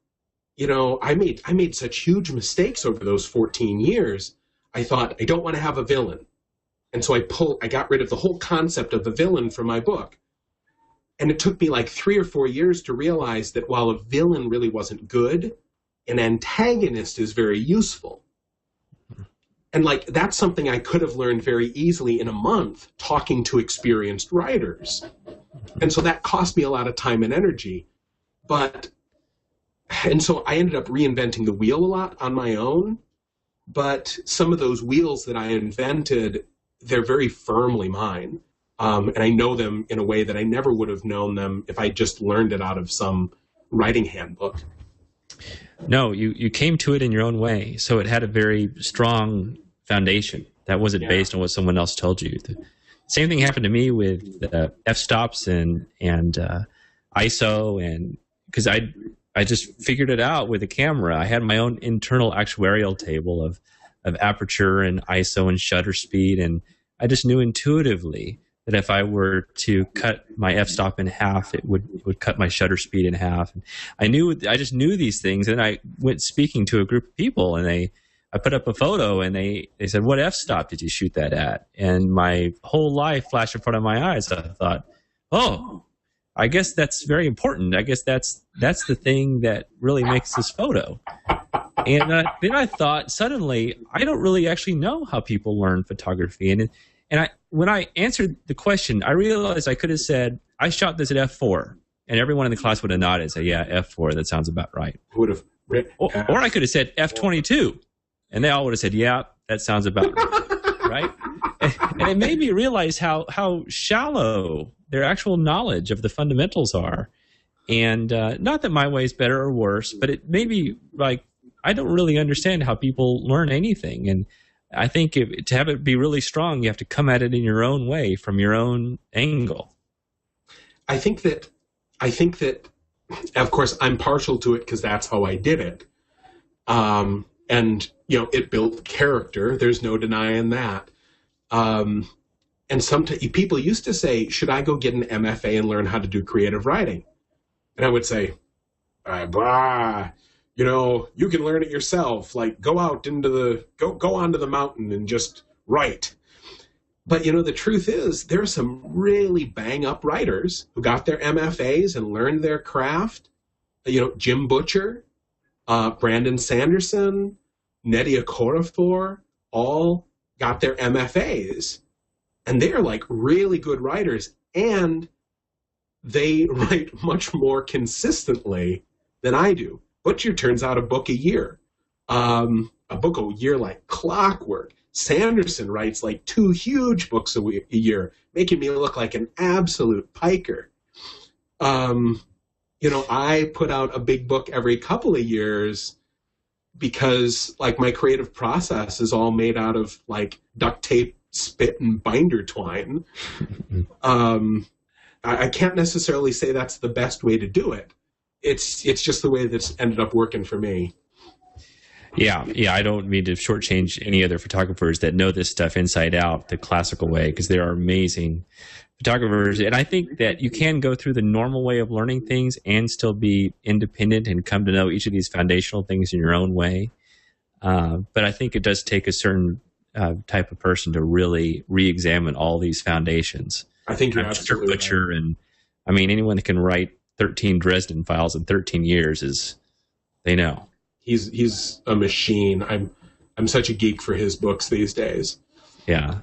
I made such huge mistakes over those 14 years. I thought, I don't want to have a villain. And so I got rid of the whole concept of the villain from my book. And it took me like 3 or 4 years to realize that while a villain really wasn't good, an antagonist is very useful. And like, that's something I could have learned very easily in a month talking to experienced writers. And so that cost me a lot of time and energy. And so I ended up reinventing the wheel a lot on my own. But some of those wheels that I invented, they're very firmly mine. And I know them in a way that I never would have known them if I just learned it out of some writing handbook. No, you came to it in your own way. So it had a very strong foundation. That wasn't based on what someone else told you. The same thing happened to me with f-stops and ISO, and because I just figured it out with a camera. I had my own internal actuarial table of aperture and ISO and shutter speed, and I just knew intuitively that if I were to cut my f-stop in half, it would cut my shutter speed in half. And I just knew these things, and I went speaking to a group of people, and I put up a photo, and they said, "What f-stop did you shoot that at?" And my whole life flashed in front of my eyes. I thought, "Oh, I guess that's very important. I guess that's the thing that really makes this photo." And then I thought, suddenly, I don't really actually know how people learn photography. And when I answered the question, I realized I could have said, "I shot this at f4," and everyone in the class would have nodded and say, "Yeah, f4, that sounds about right." Would have written, or I could have said f22, and they all would have said, "Yeah, that sounds about right." Right? And it made me realize how shallow their actual knowledge of the fundamentals are. And not that my way is better or worse, but it made me like, I don't really understand how people learn anything. And I think to have it be really strong, you have to come at it in your own way, from your own angle. I think that, of course, I'm partial to it because that's how I did it. And, it built character. There's no denying that. And sometimes people used to say, "Should I go get an MFA and learn how to do creative writing?" And I would say, you can learn it yourself. Like, go out go onto the mountain and just write. But, the truth is, there are some really bang-up writers who got their MFAs and learned their craft. Jim Butcher, Brandon Sanderson, Nnedi Okorafor, all got their MFAs. And they're like really good writers, and they write much more consistently than I do. Butcher turns out a book a year. Like clockwork. Sanderson writes like 2 huge books a year, making me look like an absolute piker. I put out a big book every couple of years because like my creative process is all made out of like duct tape, spit, and binder twine. I can't necessarily say that's the best way to do it. It's just the way that's ended up working for me. Yeah. I don't mean to shortchange any other photographers that know this stuff inside out the classical way, because there are amazing photographers. And I think that you can go through the normal way of learning things and still be independent and come to know each of these foundational things in your own way. But I think it does take a certain type of person to really re-examine all these foundations. I think you're absolutely Butcher right. And I mean, anyone that can write 13 Dresden files in 13 years they know. He's a machine. I'm such a geek for his books these days. Yeah.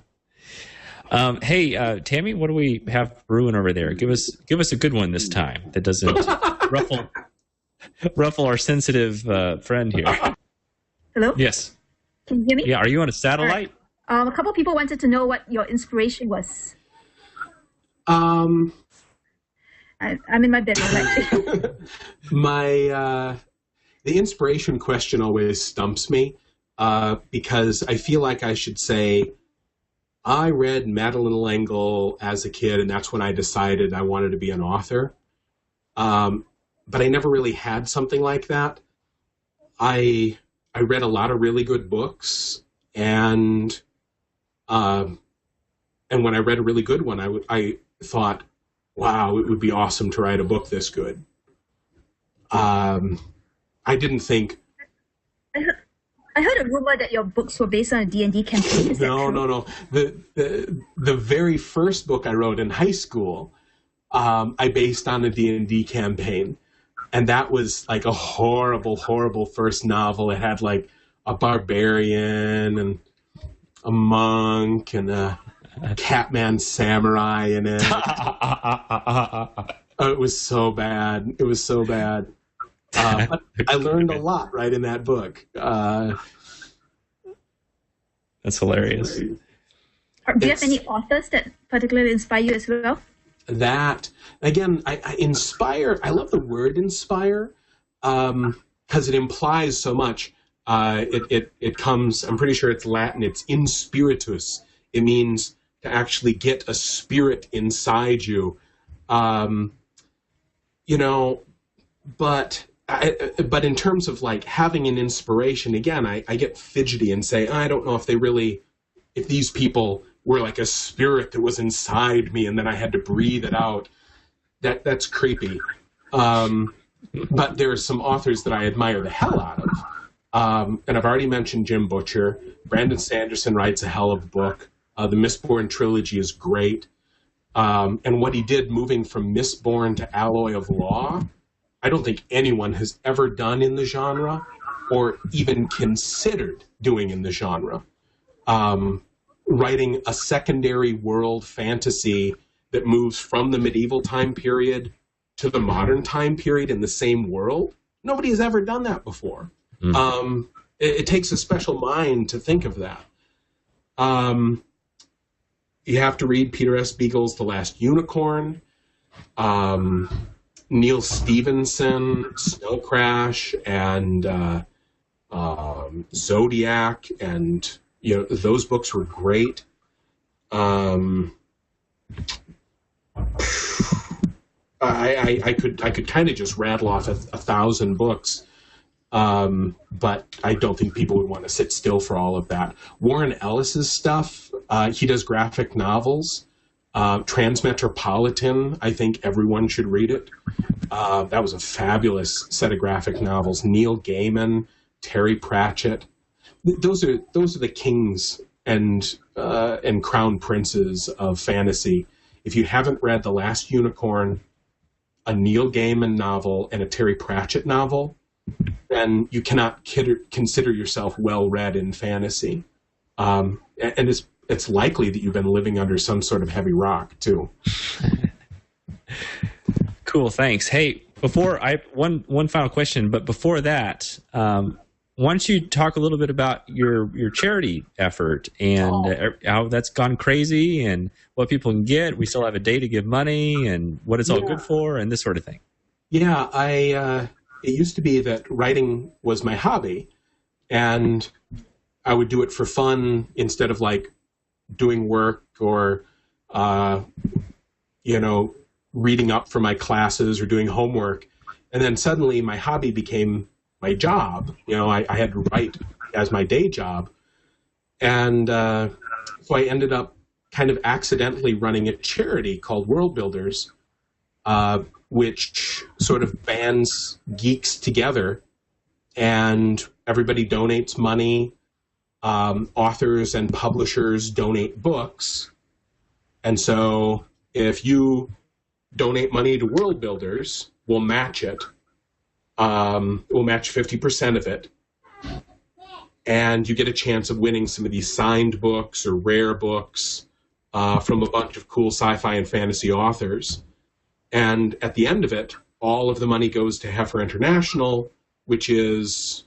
Hey, Tammy, what do we have brewing over there? Give us a good one this time that doesn't ruffle our sensitive friend here. Hello? Yes. Can you hear me? Yeah. Are you on a satellite? A couple people wanted to know what your inspiration was. Um, I'm in my bedroom, actually. The inspiration question always stumps me because I feel like I should say, I read Madeleine L'Engle as a kid, and that's when I decided I wanted to be an author. But I never really had something like that. I read a lot of really good books, and when I read a really good one, I thought, wow, it would be awesome to write a book this good. I didn't think. I heard a rumor that your books were based on a D&D campaign. Is that true? No. The very first book I wrote in high school, I based on a D&D campaign. And that was like a horrible, horrible first novel. It had like a barbarian and a monk and a Catman samurai in it. It was so bad. It was so bad. But I learned a lot right in that book. That's hilarious. Do you have any authors that particularly inspire you as well? That, again, I inspire. I love the word inspire because it implies so much. It comes, I'm pretty sure it's Latin, it's in spiritus. It means to actually get a spirit inside you. But in terms of like having an inspiration, again, I get fidgety and say, I don't know if these people were like a spirit that was inside me and then I had to breathe it out. That's creepy. But there are some authors that I admire the hell out of. And I've already mentioned Jim Butcher. Brandon Sanderson writes a hell of a book. The Mistborn trilogy is great. And what he did moving from Mistborn to Alloy of Law, I don't think anyone has ever done in the genre or even considered doing in the genre. Writing a secondary world fantasy that moves from the medieval time period to the modern time period in the same world. Nobody has ever done that before. It takes a special mind to think of that. You have to read Peter S. Beagle's The Last Unicorn, Neil Stevenson, Snow Crash, and Zodiac, and those books were great. I could kind of just rattle off 1,000 books, but I don't think people would want to sit still for all of that. Warren Ellis's stuff, he does graphic novels. Transmetropolitan, I think everyone should read it. That was a fabulous set of graphic novels. Neil Gaiman, Terry Pratchett. Those are the kings and crown princes of fantasy. If you haven't read The Last Unicorn, a Neil Gaiman novel, and a Terry Pratchett novel, then you cannot consider yourself well-read in fantasy. And it's likely that you've been living under some sort of heavy rock, too. Cool, thanks. Hey, one final question, but before that, why don't you talk a little bit about your charity effort and how that's gone crazy and what people can get? We still have a day to give money and what it's all good for and this sort of thing. Yeah, it used to be that writing was my hobby, and I would do it for fun instead of like doing work or reading up for my classes or doing homework. And then suddenly my hobby became my job. I had to write as my day job. And so I ended up kind of accidentally running a charity called World Builders, which sort of bands geeks together, and everybody donates money. Authors and publishers donate books. And so if you donate money to World Builders, we'll match it. We'll match 50% of it. And you get a chance of winning some of these signed books or rare books from a bunch of cool sci-fi and fantasy authors. And at the end of it, all of the money goes to Heifer International, which is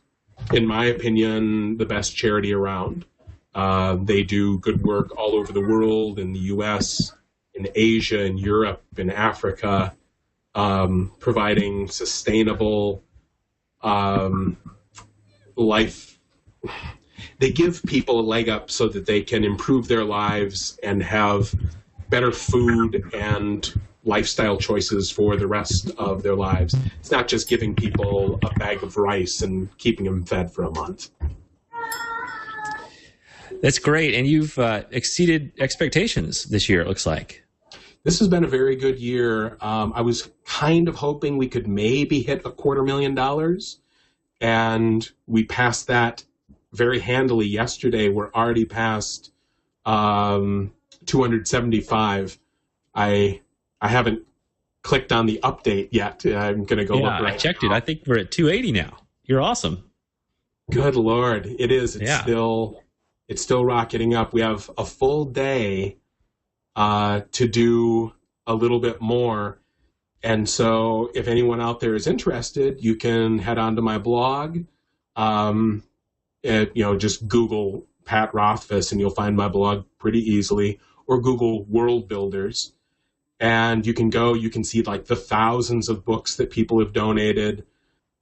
in my opinion, the best charity around. They do good work all over the world, in the U.S., in Asia, in Europe, in Africa, providing sustainable life. They give people a leg up so that they can improve their lives and have better food and lifestyle choices for the rest of their lives. It's not just giving people a bag of rice and keeping them fed for a month. That's great. And you've exceeded expectations this year, it looks like. This has been a very good year. I was kind of hoping we could maybe hit $250,000, and we passed that very handily yesterday. We're already past 275. I haven't clicked on the update yet. I'm going to go look right I checked now. it. I think we're at 280 now. You're awesome. Good Lord. It is. It's still rocketing up. We have a full day to do a little bit more. And so if anyone out there is interested, you can head onto my blog. Just Google Pat Rothfuss and you'll find my blog pretty easily, or Google World Builders. And you can see like the thousands of books that people have donated,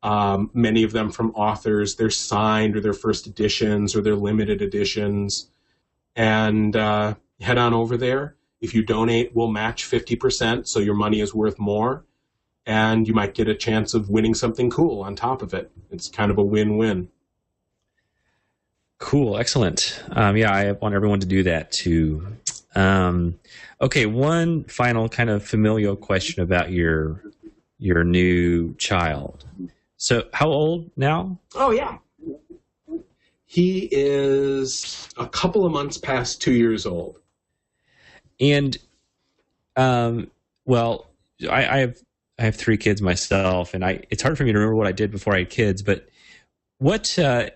many of them from authors. They're signed, or their first editions, or their limited editions. And head on over there. If you donate, we'll match 50%, so your money is worth more. And you might get a chance of winning something cool on top of it. It's kind of a win-win. Cool. Excellent. I want everyone to do that too. Okay, one final kind of familial question about your new child. So how old now? Oh, yeah. He is a couple of months past 2 years old. And, I have 3 kids myself, and it's hard for me to remember what I did before I had kids, but what, now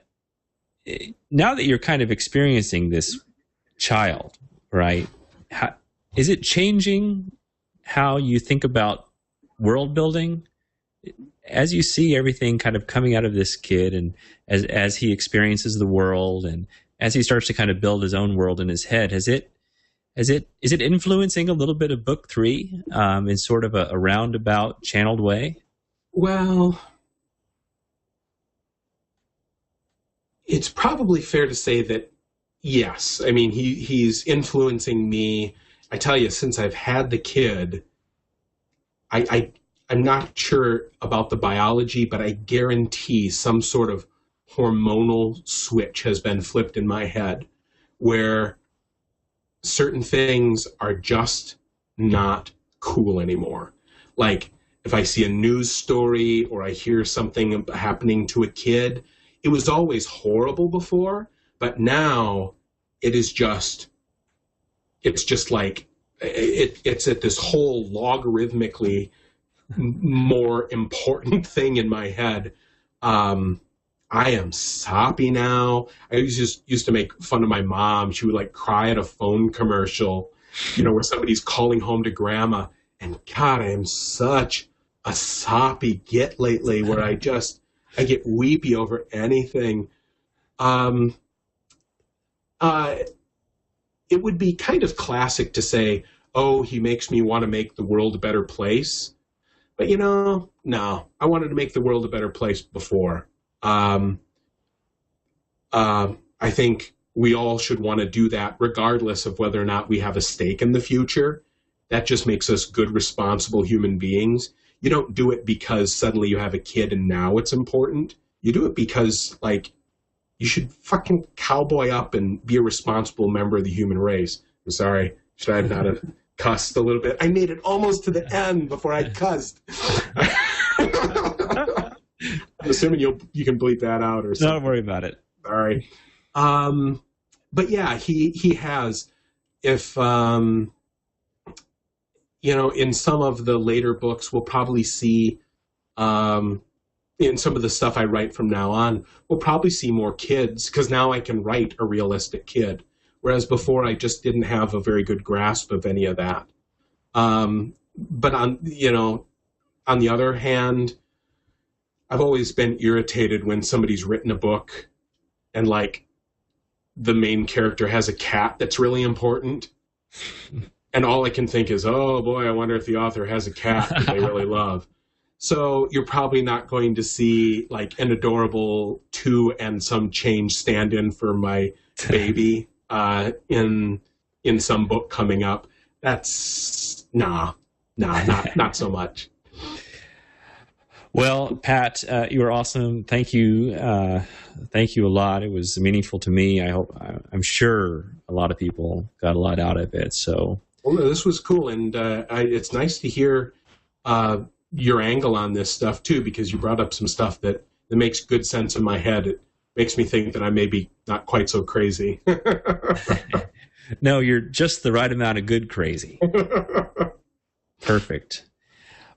that you're kind of experiencing this child, right? Is it changing how you think about world building? As you see everything kind of coming out of this kid, and as he experiences the world, and as he starts to kind of build his own world in his head, is it influencing a little bit of book 3 in sort of a roundabout, channeled way? Well, it's probably fair to say that yes. I mean, he's influencing me. I tell you, since I've had the kid, I'm not sure about the biology, but I guarantee some sort of hormonal switch has been flipped in my head where certain things are just not cool anymore. Like if I see a news story or I hear something happening to a kid, it was always horrible before, but now it's just like it's at this whole logarithmically more important thing in my head. I am soppy now. I used to make fun of my mom. She would like cry at a phone commercial, where somebody's calling home to grandma. And God, I am such a soppy git lately where I get weepy over anything. It would be kind of classic to say, oh, he makes me want to make the world a better place. But, no, I wanted to make the world a better place before. I think we all should want to do that regardless of whether or not we have a stake in the future. That just makes us good, responsible human beings. You don't do it because suddenly you have a kid and now it's important. You do it because, you should fucking cowboy up and be a responsible member of the human race. I'm sorry. Should I have not have cussed a little bit? I made it almost to the end before I cussed. I'm assuming you can bleep that out or something. Don't worry about it. Sorry. But yeah, he has. If in some of the later books, we'll probably see in some of the stuff I write from now on, we'll probably see more kids because now I can write a realistic kid, whereas before I just didn't have a very good grasp of any of that. But on the other hand, I've always been irritated when somebody's written a book and like the main character has a cat that's really important. And all I can think is, oh boy, I wonder if the author has a cat that they really love. So you're probably not going to see like an adorable 2 and some change stand-in for my baby in some book coming up. That's not so much. Well, Pat, you were awesome. Thank you. Thank you a lot. It was meaningful to me. I'm sure a lot of people got a lot out of it. So, well, no, this was cool, and it's nice to hear your angle on this stuff too, because you brought up some stuff that makes good sense in my head. It makes me think that I may be not quite so crazy. No, you're just the right amount of good crazy. Perfect.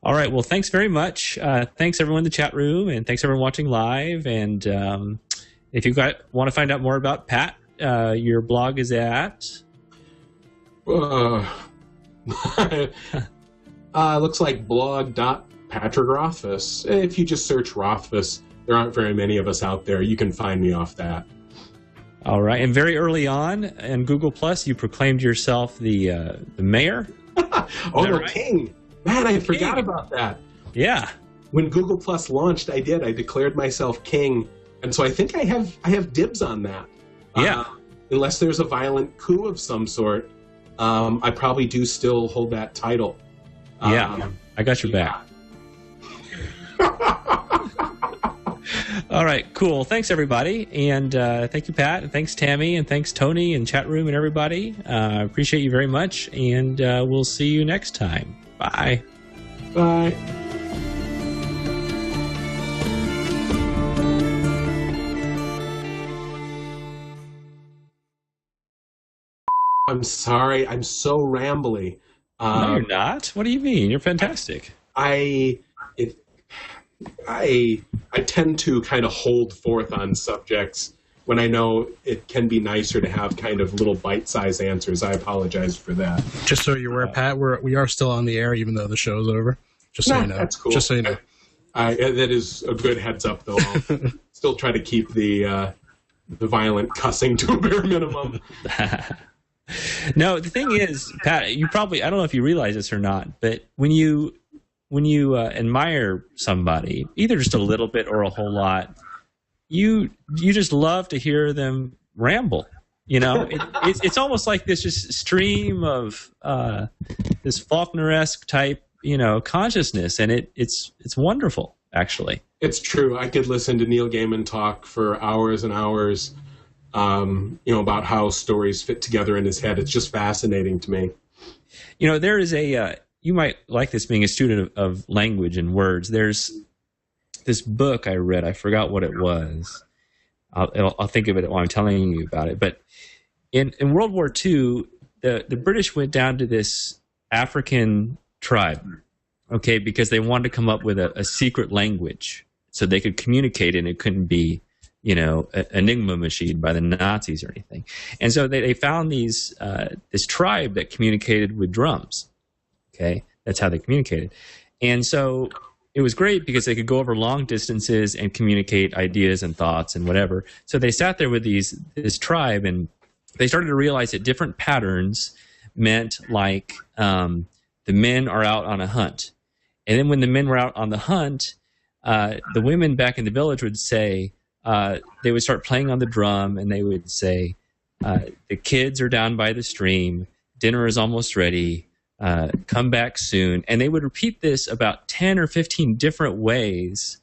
All right. Well, thanks very much. Thanks, everyone in the chat room, and thanks, everyone watching live. And if you want to find out more about Pat, your blog is at... looks like blog.patrick.rothfuss. If you just search Rothfuss, there aren't very many of us out there. You can find me off that. All right. And very early on in Google+, you proclaimed yourself the mayor? No, right? King. Man, I forgot about that. Yeah. When Google Plus launched, I declared myself king, and so I think I have dibs on that. Yeah. Unless there's a violent coup of some sort, I probably do still hold that title. Yeah, I got your back. All right, cool. Thanks, everybody, and thank you, Pat, and thanks, Tammy, and thanks, Tony, and chat room, and everybody. Appreciate you very much, and we'll see you next time. Bye. Bye. I'm sorry. I'm so rambly. No, you're not. What do you mean? You're fantastic. I tend to kind of hold forth on subjects when I know it can be nicer to have kind of little bite-sized answers. I apologize for that. Just so you're aware, Pat, we are still on the air even though the show's over. Just so you know. That's cool. Just so you know. That is a good heads up, though. I'll still try to keep the violent cussing to a bare minimum. No, the thing is, Pat, you probably, I don't know if you realize this or not, but when you admire somebody, either just a little bit or a whole lot, you just love to hear them ramble. You know, it's almost like this just stream of this Faulkner-esque type, consciousness, and it's wonderful, actually. It's true. I could listen to Neil Gaiman talk for hours and hours, about how stories fit together in his head. It's just fascinating to me. There is you might like this being a student of language and words. There's this book I read. I forgot what it was. I'll think of it while I'm telling you about it. But in World War II, the British went down to this African tribe, okay, because they wanted to come up with a secret language so they could communicate, and it couldn't be, an enigma machine by the Nazis or anything. And so they found this tribe that communicated with drums. Okay, that's how they communicated. And so it was great because they could go over long distances and communicate ideas and thoughts and whatever. So they sat there with this tribe, and they started to realize that different patterns meant like the men are out on a hunt. And then when the men were out on the hunt, the women back in the village would say, they would start playing on the drum, and they would say, the kids are down by the stream, dinner is almost ready, come back soon. And they would repeat this about 10 or 15 different ways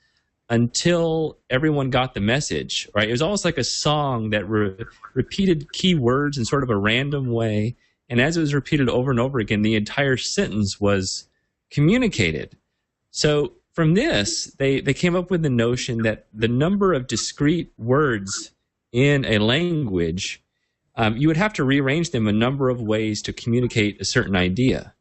until everyone got the message, right? It was almost like a song that repeated key words in sort of a random way. And as it was repeated over and over again, the entire sentence was communicated. So from this, they came up with the notion that the number of discrete words in a language, you would have to rearrange them a number of ways to communicate a certain idea.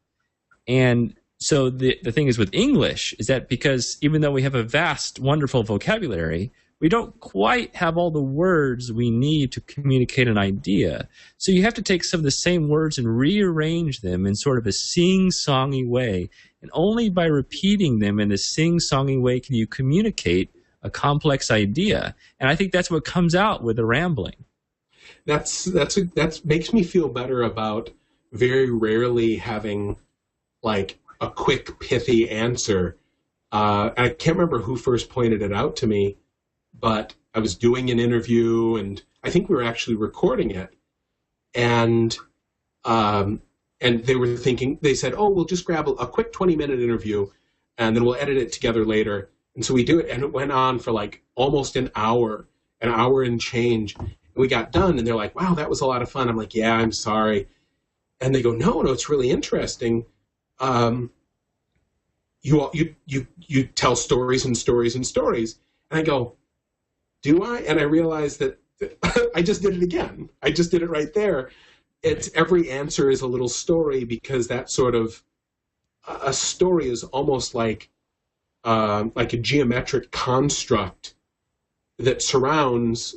And so the thing is with English is that because even though we have a vast, wonderful vocabulary, we don't quite have all the words we need to communicate an idea. So you have to take some of the same words and rearrange them in sort of a sing-songy way. And only by repeating them in a sing-songy way can you communicate a complex idea. And I think that's what comes out with the rambling. That makes me feel better about very rarely having like a quick, pithy answer. I can't remember who first pointed it out to me, but I was doing an interview, and I think we were actually recording it. And they were thinking, they said, oh, we'll just grab a quick 20-minute interview, and then we'll edit it together later. And so we do it, and it went on for like almost an hour and change. And we got done, and they're like, wow, that was a lot of fun. I'm like, yeah, I'm sorry. And they go, no, it's really interesting. You tell stories and stories and stories. And I go, do I? And I realized that I just did it again. I just did it right there. It's every answer is a little story, because that sort of a story is almost like a geometric construct that surrounds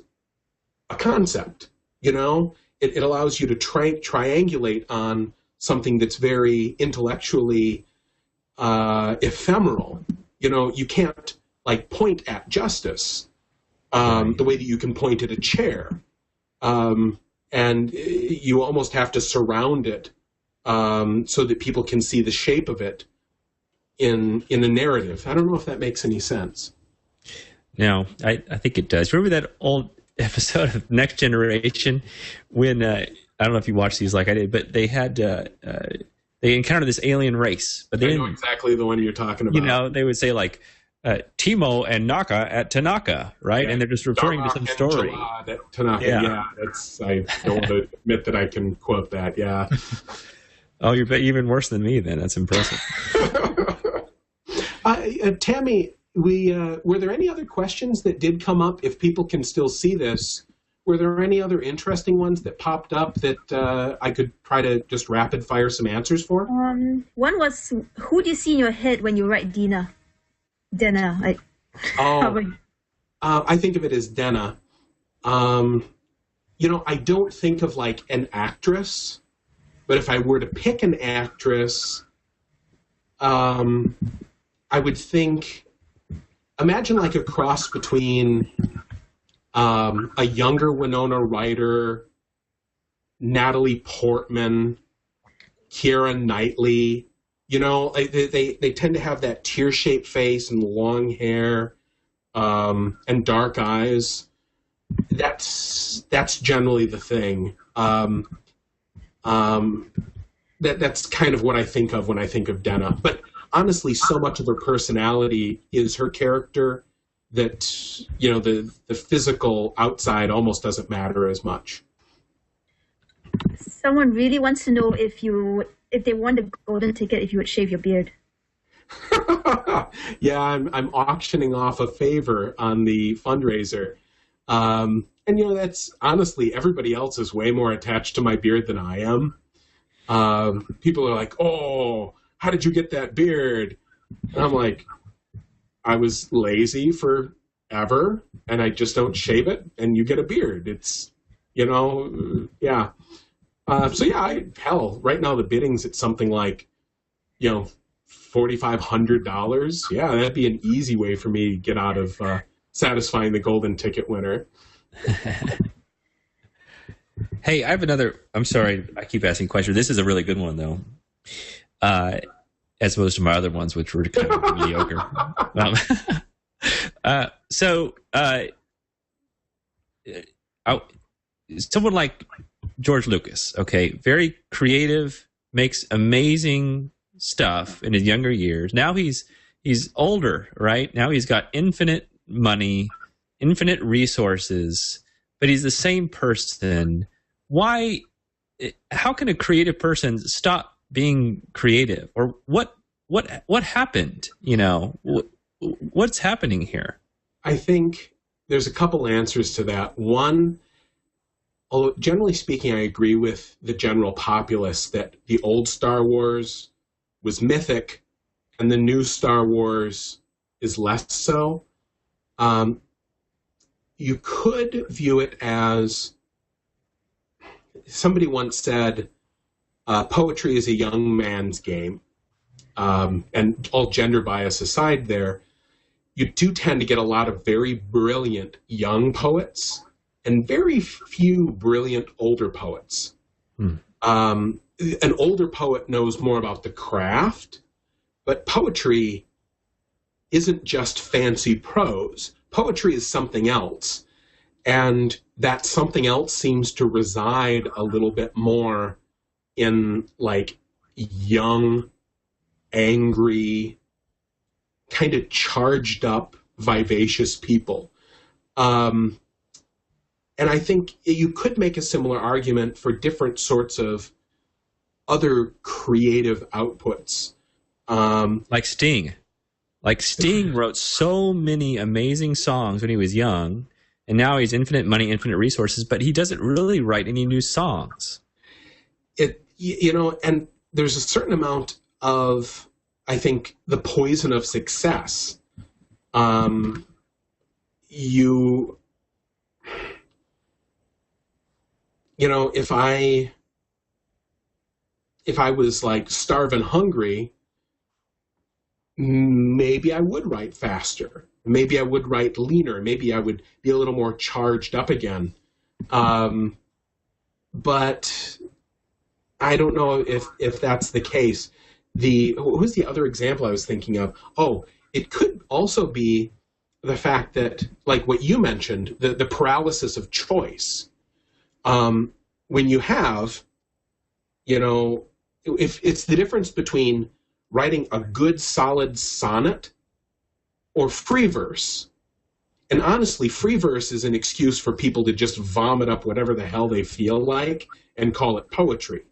a concept. You know, it allows you to triangulate on something that's very intellectually ephemeral. You know, you can't like point at justice the way that you can point at a chair. And you almost have to surround it so that people can see the shape of it in a narrative. I don't know if that makes any sense. No, I think it does. Remember that old episode of Next Generation when I don't know if you watched these like I did, but they had they encountered this alien race. But they know exactly the one you're talking about. You know, they would say like Timo and Naka at Tanaka, right? Yeah. And they're just referring to some story. Tanaka, yeah. I don't want to admit that I can quote that. Yeah. Oh, you're even worse than me then. That's impressive. Tammy, were there any other questions that did come up? If people can still see this, were there any other interesting ones that popped up that I could try to just rapid fire some answers for? One was, who do you see in your head when you write Dina? Dana. I think of it as Dana. You know, I don't think of like an actress, but if I were to pick an actress, I would think, imagine like a cross between a younger Winona Ryder, Natalie Portman, Keira Knightley. You know, they tend to have that tear-shaped face and long hair and dark eyes. That's generally the thing. That's kind of what I think of when I think of Denna. But honestly, so much of her personality is her character that, you know, the physical outside almost doesn't matter as much. Someone really wants to know if they won the golden ticket, if you would shave your beard. Yeah, I'm auctioning off a favor on the fundraiser. And, you know, that's honestly, everybody else is way more attached to my beard than I am. People are like, oh, how did you get that beard? And I'm like, I was lazy forever, and I just don't shave it, and you get a beard. It's, you know, yeah. So yeah, hell, right now the bidding's at something like, you know, $4,500. Yeah, that'd be an easy way for me to get out of satisfying the golden ticket winner. Hey, I have another. I'm sorry, I keep asking questions. This is a really good one, though, as opposed to my other ones, which were kind of mediocre. Someone like George Lucas, okay, very creative, makes amazing stuff in his younger years. Now he's older, right? Now he's got infinite money, infinite resources, but he's the same person. Why? How can a creative person stop being creative? Or what happened? You know, what's happening here? I think there's a couple answers to that. One, although generally speaking, I agree with the general populace that the old Star Wars was mythic and the new Star Wars is less so. You could view it as, somebody once said, poetry is a young man's game. And all gender bias aside there, you do tend to get a lot of very brilliant young poets and very few brilliant older poets. An older poet knows more about the craft, but poetry isn't just fancy prose. Poetry is something else. And that something else seems to reside a little bit more in like young, angry, kind of charged up, vivacious people. And I think you could make a similar argument for different sorts of other creative outputs. Like Sting. Like Sting wrote so many amazing songs when he was young, and now he's infinite money, infinite resources, but he doesn't really write any new songs. And there's a certain amount of, I think, the poison of success. If I was like starving hungry, maybe I would write faster. Maybe I would write leaner. Maybe I would be a little more charged up again. But I don't know if that's the case. What was the other example I was thinking of? Oh, it could also be the fact that, like what you mentioned, the paralysis of choice. When you have, if it's the difference between writing a good, solid sonnet or free verse. And honestly, free verse is an excuse for people to just vomit up whatever the hell they feel like and call it poetry.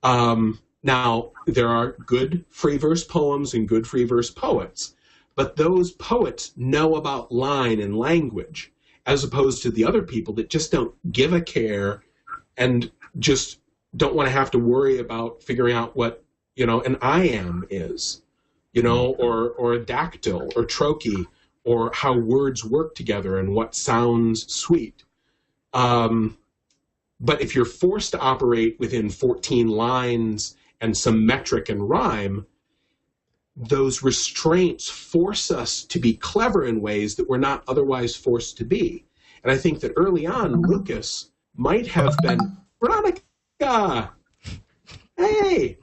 Now, there are good free verse poems and good free verse poets, but those poets know about line and language, as opposed to the other people that just don't give a care and just don't want to have to worry about figuring out what, an iamb is, or a dactyl or trochee, or how words work together and what sounds sweet. But if you're forced to operate within 14 lines and some metric and rhyme, those restraints force us to be clever in ways that we're not otherwise forced to be. And I think that early on, Lucas might have been, Veronica! Hey!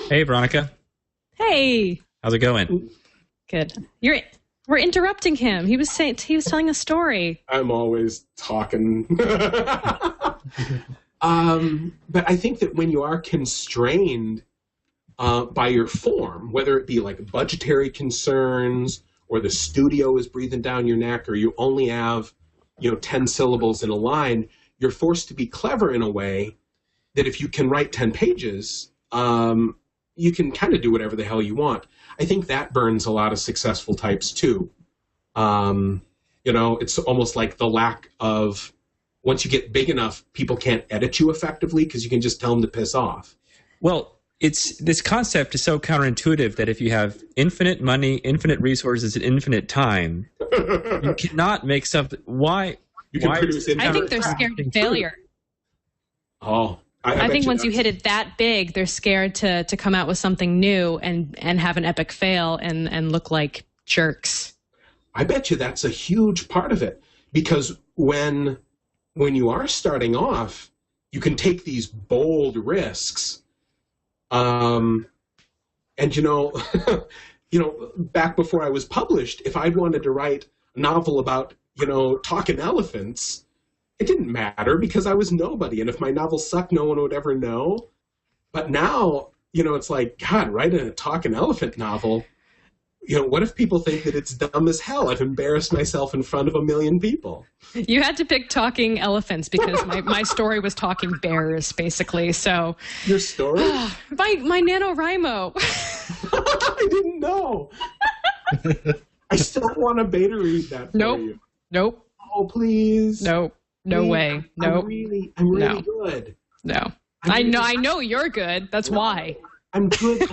Hey, Veronica. Hey! How's it going? Good. We're interrupting him. He was telling a story. I'm always talking. But I think that when you are constrained by your form, whether it be like budgetary concerns or the studio is breathing down your neck or you only have 10 syllables in a line, you're forced to be clever in a way that if you can write 10 pages, you can kind of do whatever the hell you want. I think that burns a lot of successful types too. It's almost like the lack of, once you get big enough, people can't edit you effectively because you can just tell them to piss off. Well, this concept is so counterintuitive that if you have infinite money, infinite resources, and infinite time, you cannot make something. Why? I think they're scared of failure. Oh. I think once you hit it that big, they're scared to come out with something new and have an epic fail and look like jerks. I bet you that's a huge part of it. Because when you are starting off, you can take these bold risks. And back before I was published, if I wanted to write a novel about, talking elephants, it didn't matter because I was nobody. And if my novel sucked, no one would ever know. But now, it's like, God, writing a talking elephant novel, what if people think that it's dumb as hell? I've embarrassed myself in front of 1 million people. You had to pick talking elephants because my story was talking bears, basically. So your story? my NaNoWriMo. I didn't know. I still want a beta read that for you. Nope. Oh, please. Nope. No way. No. I'm really good. No. I know you're good. That's why. I'm good at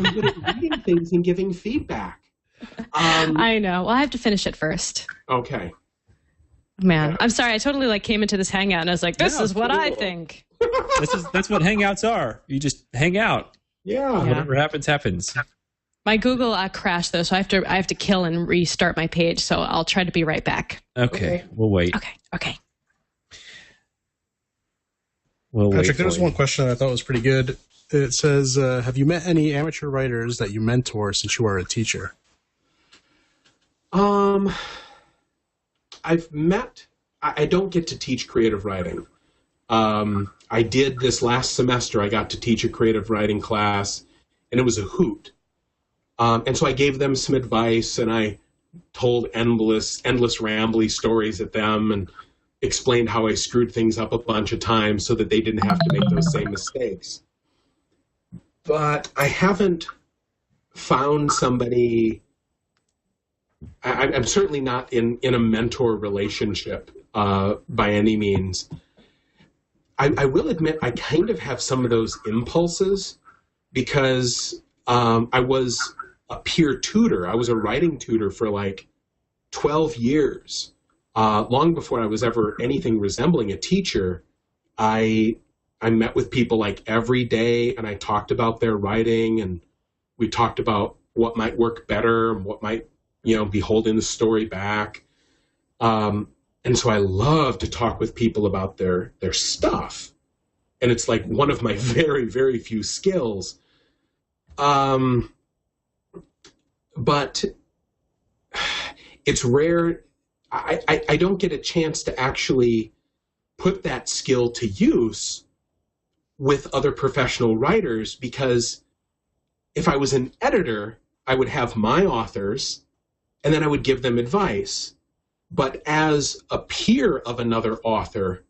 reading things and giving feedback. I know. Well, I have to finish it first. Okay. Man, I'm sorry. I totally came into this hangout and I was like, this is what I think. That's what hangouts are. You just hang out. Yeah. Whatever happens, happens. My Google crashed though, so I have to kill and restart my page. So I'll try to be right back. Okay, we'll wait. Okay. We'll Patrick, wait there was for you. one question that I thought was pretty good. It says, have you met any amateur writers that you mentor since you are a teacher? I've met. I don't get to teach creative writing. I did this last semester. I got to teach a creative writing class, and it was a hoot. And so I gave them some advice, and I told endless rambly stories at them, and explained how I screwed things up a bunch of times so that they didn't have to make those same mistakes. But I haven't found somebody. I'm certainly not in a mentor relationship by any means. I will admit I kind of have some of those impulses because I was a peer tutor. I was a writing tutor for like 12 years. Long before I was ever anything resembling a teacher, I met with people like every day, and I talked about their writing, and we talked about what might work better and what might, be holding the story back. And so I love to talk with people about their stuff. And it's like one of my very, very few skills. But it's rare. I don't get a chance to actually put that skill to use with other professional writers, because if I was an editor, I would have my authors and then I would give them advice. But as a peer of another author,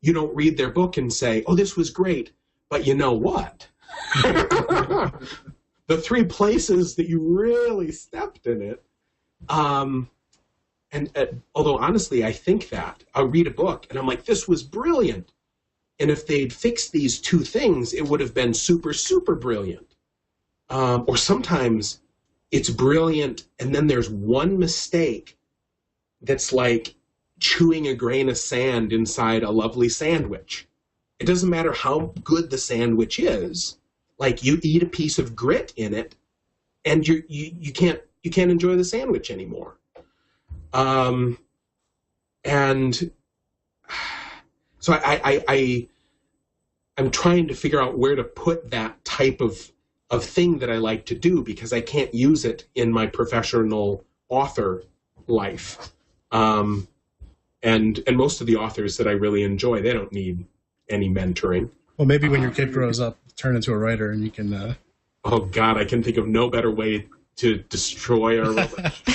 you don't read their book and say, oh, this was great, but you know what? The three places that you really stepped in it. And although, honestly, I think that. I'll read a book, and I'm like, this was brilliant. And if they'd fixed these two things, it would have been super, super brilliant. Or sometimes it's brilliant, and then there's one mistake that's like chewing a grain of sand inside a lovely sandwich. It doesn't matter how good the sandwich is. Like, you eat a piece of grit in it, and you can't enjoy the sandwich anymore. And so I'm trying to figure out where to put that type of thing that I like to do, because I can't use it in my professional author life. And most of the authors that I really enjoy, they don't need any mentoring. Well, maybe when your kid grows up, turn into a writer, and you can... Oh, God, I can think of no better way to destroy our relationship.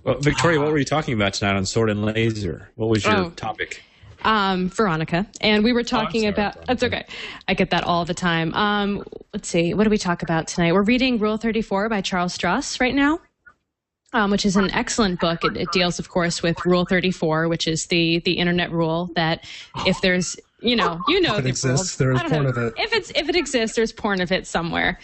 Well, Victoria, what were you talking about tonight on Sword and Laser? What was your topic? Veronica, and we were talking about. That's okay. I get that all the time. Let's see. What do we talk about tonight? We're reading Rule 34 by Charles Stross right now, which is an excellent book. It deals, of course, with Rule 34, which is the internet rule that if there's if it exists, there's porn of it. If it exists, there's porn of it somewhere.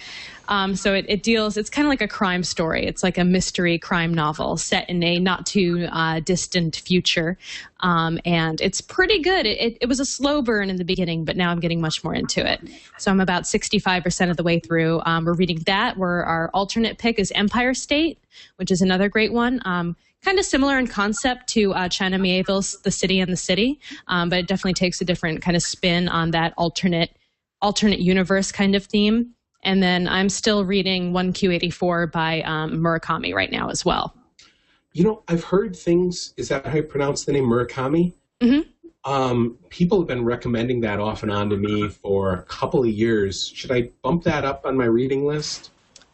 So it deals. It's kind of like a crime story. It's like a mystery crime novel set in a not too distant future, and it's pretty good. It was a slow burn in the beginning, but now I'm getting much more into it. So I'm about 65% of the way through. We're reading that. Our alternate pick is Empire State, which is another great one. Kind of similar in concept to China Miéville's The City and the City, but it definitely takes a different kind of spin on that alternate universe kind of theme. And then I'm still reading 1Q84 by Murakami right now as well. I've heard things. Is that how you pronounce the name, Murakami? Mm-hmm. People have been recommending that off and on to me for a couple of years. Should I bump that up on my reading list?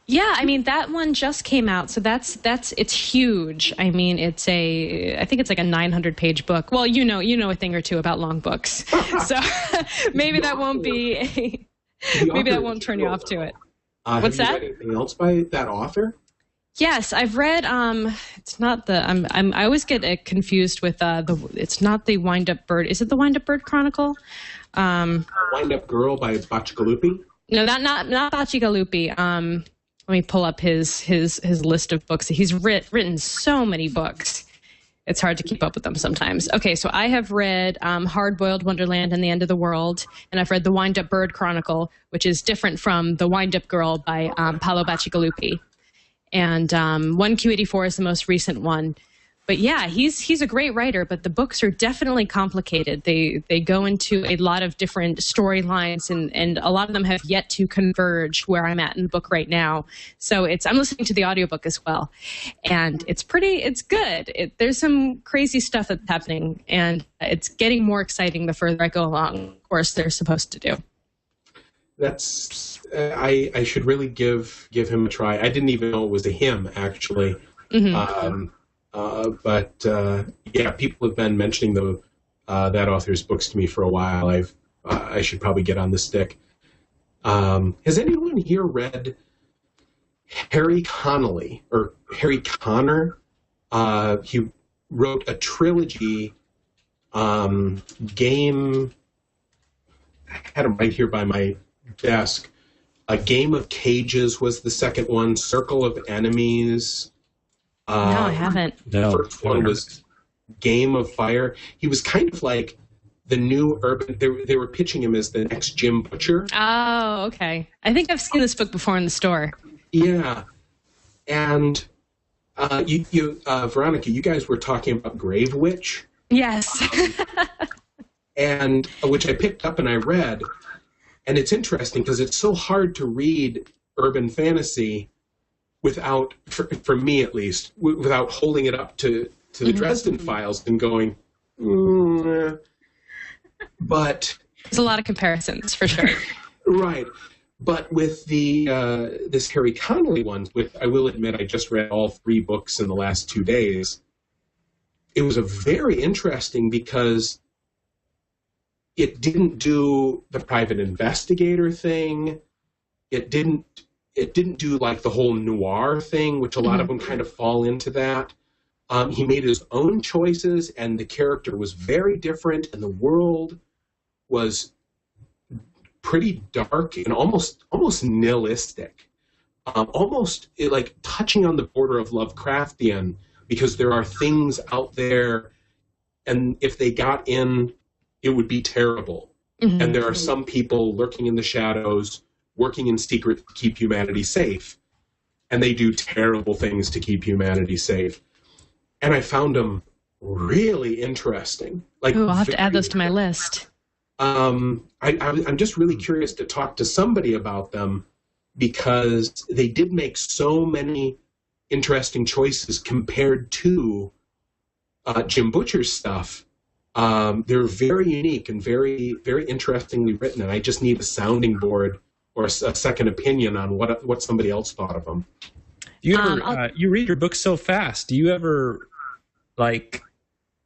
Yeah, I mean, that one just came out, so it's huge. I mean, I think it's like a 900-page book. Well, you know a thing or two about long books, so maybe that won't be. Maybe that won't turn you off to it. What's that? Have you read anything else by that author? Yes, I've read. It's not the. I always get confused with it's not the Wind Up Bird. Is it the Wind Up Bird Chronicle? Wind Up Girl by Bacigalupi? No, not Bacigalupi. Let me pull up his list of books. He's written so many books. it's hard to keep up with them sometimes. Okay, so I have read Hard-Boiled Wonderland and the End of the World, and I've read The Wind-Up Bird Chronicle, which is different from The Wind-Up Girl by Paolo Bacigalupi. And 1Q84 is the most recent one. But yeah, he's a great writer, but the books are definitely complicated. They go into a lot of different storylines, and a lot of them have yet to converge where I'm at in the book right now. So I'm listening to the audiobook as well, and it's good. There's some crazy stuff that's happening, and it's getting more exciting the further I go along. Of course, they're supposed to do. That's I should really give him a try. I didn't even know it was a him, actually. Mm-hmm. But people have been mentioning that author's books to me for a while. I should probably get on the stick. Has anyone here read Harry Connolly or Harry Connor? He wrote a trilogy. Game. I had them right here by my desk. A Game of Cages was the second one. Circle of Enemies. No, I haven't. The first one was Game of Fire. He was kind of like the new urban. They were pitching him as the next Jim Butcher. Oh, okay. I think I've seen this book before in the store. Yeah, and Veronica, you guys were talking about Grave Witch. Yes. And which I picked up and I read, and it's interesting because it's so hard to read urban fantasy without, for me at least, without holding it up to the Dresden Files and going, but there's a lot of comparisons for sure. Right, but with the this Harry Connolly one, I will admit I just read all 3 books in the last 2 days. It was a very interesting because it didn't do the private investigator thing. It didn't do like the whole noir thing, which a lot of them kind of fall into that. He made his own choices, and the character was very different, and the world was pretty dark and almost nihilistic, almost like touching on the border of Lovecraftian, because there are things out there, and if they got in, it would be terrible. Mm-hmm. And there are some people lurking in the shadows, working in secret to keep humanity safe. And they do terrible things to keep humanity safe. And I found them really interesting. I'll have to add those to my list. I'm just really curious to talk to somebody about them because they did make so many interesting choices compared to Jim Butcher's stuff. They're very unique and very, very interestingly written, and I just need a sounding board or a second opinion on what somebody else thought of them. You ever you read your books so fast? Do you ever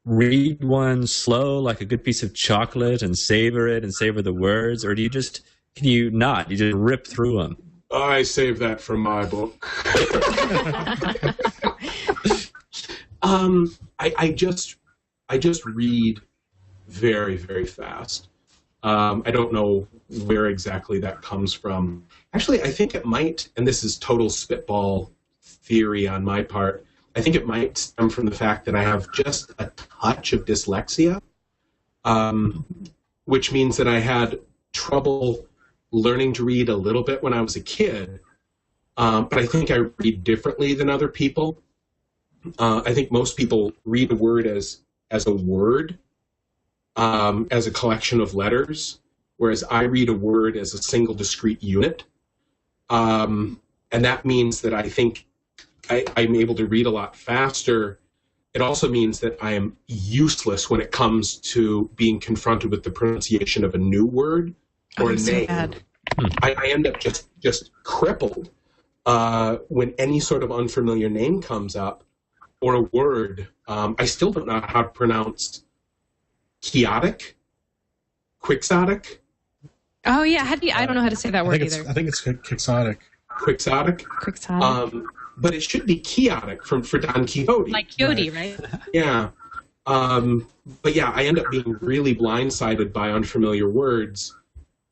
read one slow, like a good piece of chocolate, and savor it and savor the words, or can you not? You just rip through them? I save that for my book. I just read very, very fast. I don't know where exactly that comes from. Actually, I think it might, and this is total spitball theory on my part, I think it might stem from the fact that I have just a touch of dyslexia, which means that I had trouble learning to read a little bit when I was a kid, but I think I read differently than other people. I think most people read a word as a word, as a collection of letters, whereas I read a word as a single discrete unit. And that means that I think I'm able to read a lot faster. It also means that I am useless when it comes to being confronted with the pronunciation of a new word or a name. I end up just crippled when any sort of unfamiliar name comes up or a word. I still don't know how to pronounce quixotic. Oh yeah, I don't know how to say that word either. I think it's quixotic. Quixotic. But it should be chaotic for Don Quixote. Like Quixote, right? Yeah. But yeah, I end up being really blindsided by unfamiliar words.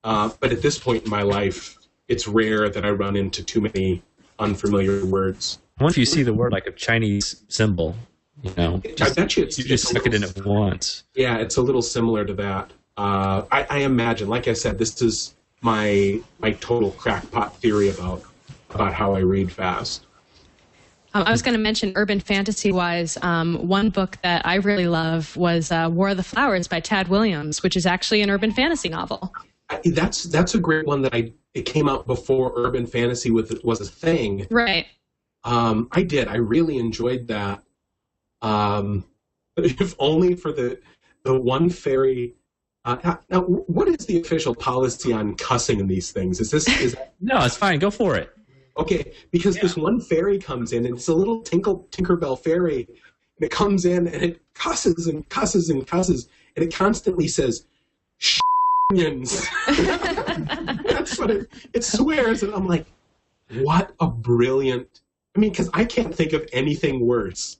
But at this point in my life, it's rare that I run into too many unfamiliar words. Once you see the word like a Chinese symbol, I bet you just suck it in at once. Yeah, it's a little similar to that. I imagine, like I said, this is my total crackpot theory about how I read fast. I was going to mention urban fantasy-wise, one book that I really love was War of the Flowers by Tad Williams, which is actually an urban fantasy novel. That's a great one that it came out before urban fantasy was a thing. Right. I did. I really enjoyed that. If only for the one fairy. Now, what is the official policy on cussing in these things? Is that... No, it's fine. Go for it. Okay, because this one fairy comes in, and it's a little Tinkerbell fairy, and it comes in, and it cusses and cusses and cusses, and it constantly says, "Sh**ins." That's what it swears, and I'm like, what a brilliant... I mean, because I can't think of anything worse.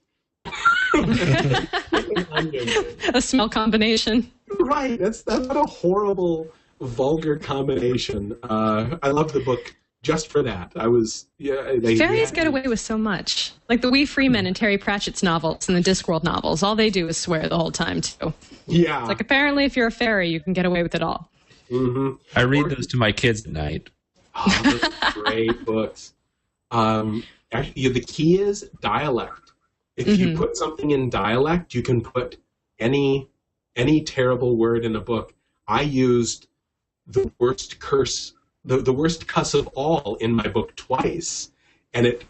A smell combination. Right, that's not a horrible, vulgar combination. I love the book just for that. Fairies get away with so much. Like the Wee Freeman and Terry Pratchett's novels and the Discworld novels. All they do is swear the whole time, too. Yeah. It's like, apparently, if you're a fairy, you can get away with it all. Mm-hmm. I read those to my kids at night. Oh, those are great books. Actually, the key is dialect. If you put something in dialect, you can put any terrible word in a book. I used the worst curse, the worst cuss of all in my book twice, and it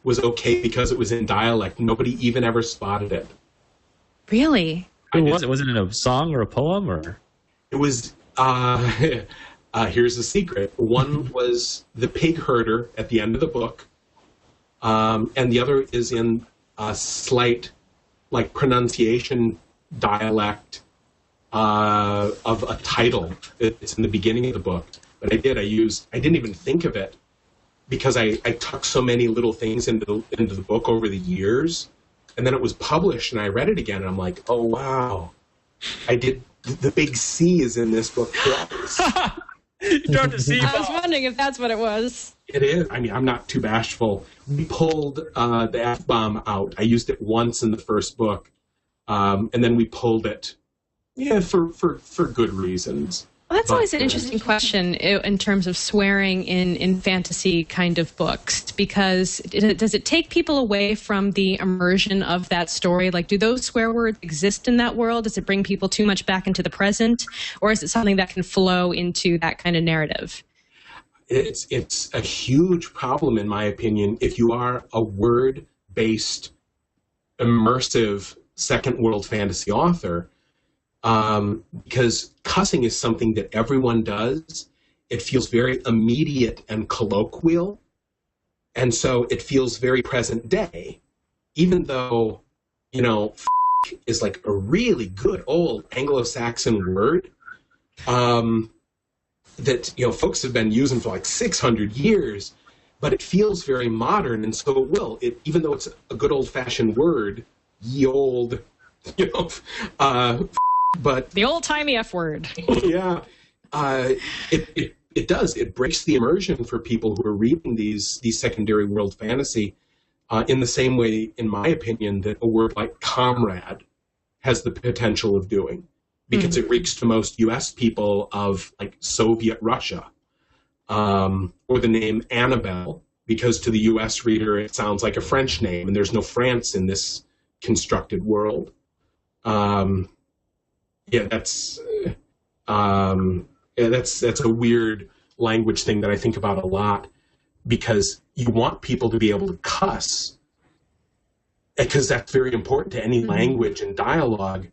was okay because it was in dialect. Nobody even ever spotted it. Really? Was it? Was it in a song or a poem or? It was. Here's the secret. One was the pig herder at the end of the book, and the other is in a slight, like, pronunciation dialect of a title. It's in the beginning of the book. But I didn't even think of it because I tucked so many little things into the book over the years. And then it was published and I read it again and I'm like, oh, wow. The big C is in this book twice. You dropped the C. I was wondering if that's what it was. It is. I mean, I'm not too bashful. We pulled the F-bomb out. I used it once in the first book. And then we pulled it, for good reasons. Well, that's always an interesting question in terms of swearing in fantasy kind of books, because does it take people away from the immersion of that story? Like, do those swear words exist in that world? Does it bring people too much back into the present? Or is it something that can flow into that kind of narrative? It's a huge problem, in my opinion, if you are a word-based, immersive second world fantasy author, because cussing is something that everyone does. It feels very immediate and colloquial, and so it feels very present day, even though, is like a really good old Anglo-Saxon word that, folks have been using for like 600 years, but it feels very modern, and so it will. Even though it's a good old-fashioned word, ye old, but the old-timey F word. Yeah, it does. It breaks the immersion for people who are reading these secondary world fantasy in the same way, in my opinion, that a word like comrade has the potential of doing, because it reeks to most U.S. people of like Soviet Russia, or the name Annabelle, because to the U.S. reader it sounds like a French name, and there's no France in this constructed world. That's a weird language thing that I think about a lot, because you want people to be able to cuss, because that's very important to any language and dialogue.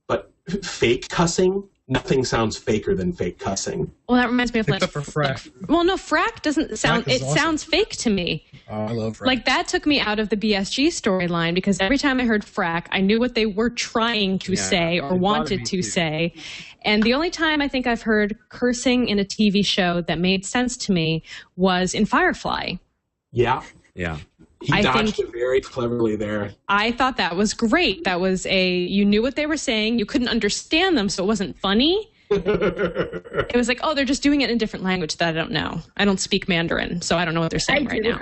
But fake cussing, nothing sounds faker than fake cussing. Well, that reminds me of Except for frack. Well, no, frack doesn't sound. Frack is awesome. Sounds fake to me. Oh, I love frack. Like, that took me out of the BSG storyline, because every time I heard frack, I knew what they were trying to say or wanted to say. And the only time I think I've heard cursing in a TV show that made sense to me was in Firefly. Yeah. Yeah. He dodged it very cleverly there. I thought that was great. That was you knew what they were saying. You couldn't understand them, so it wasn't funny. It was like, oh, they're just doing it in a different language that I don't know. I don't speak Mandarin, so I don't know what they're saying right now.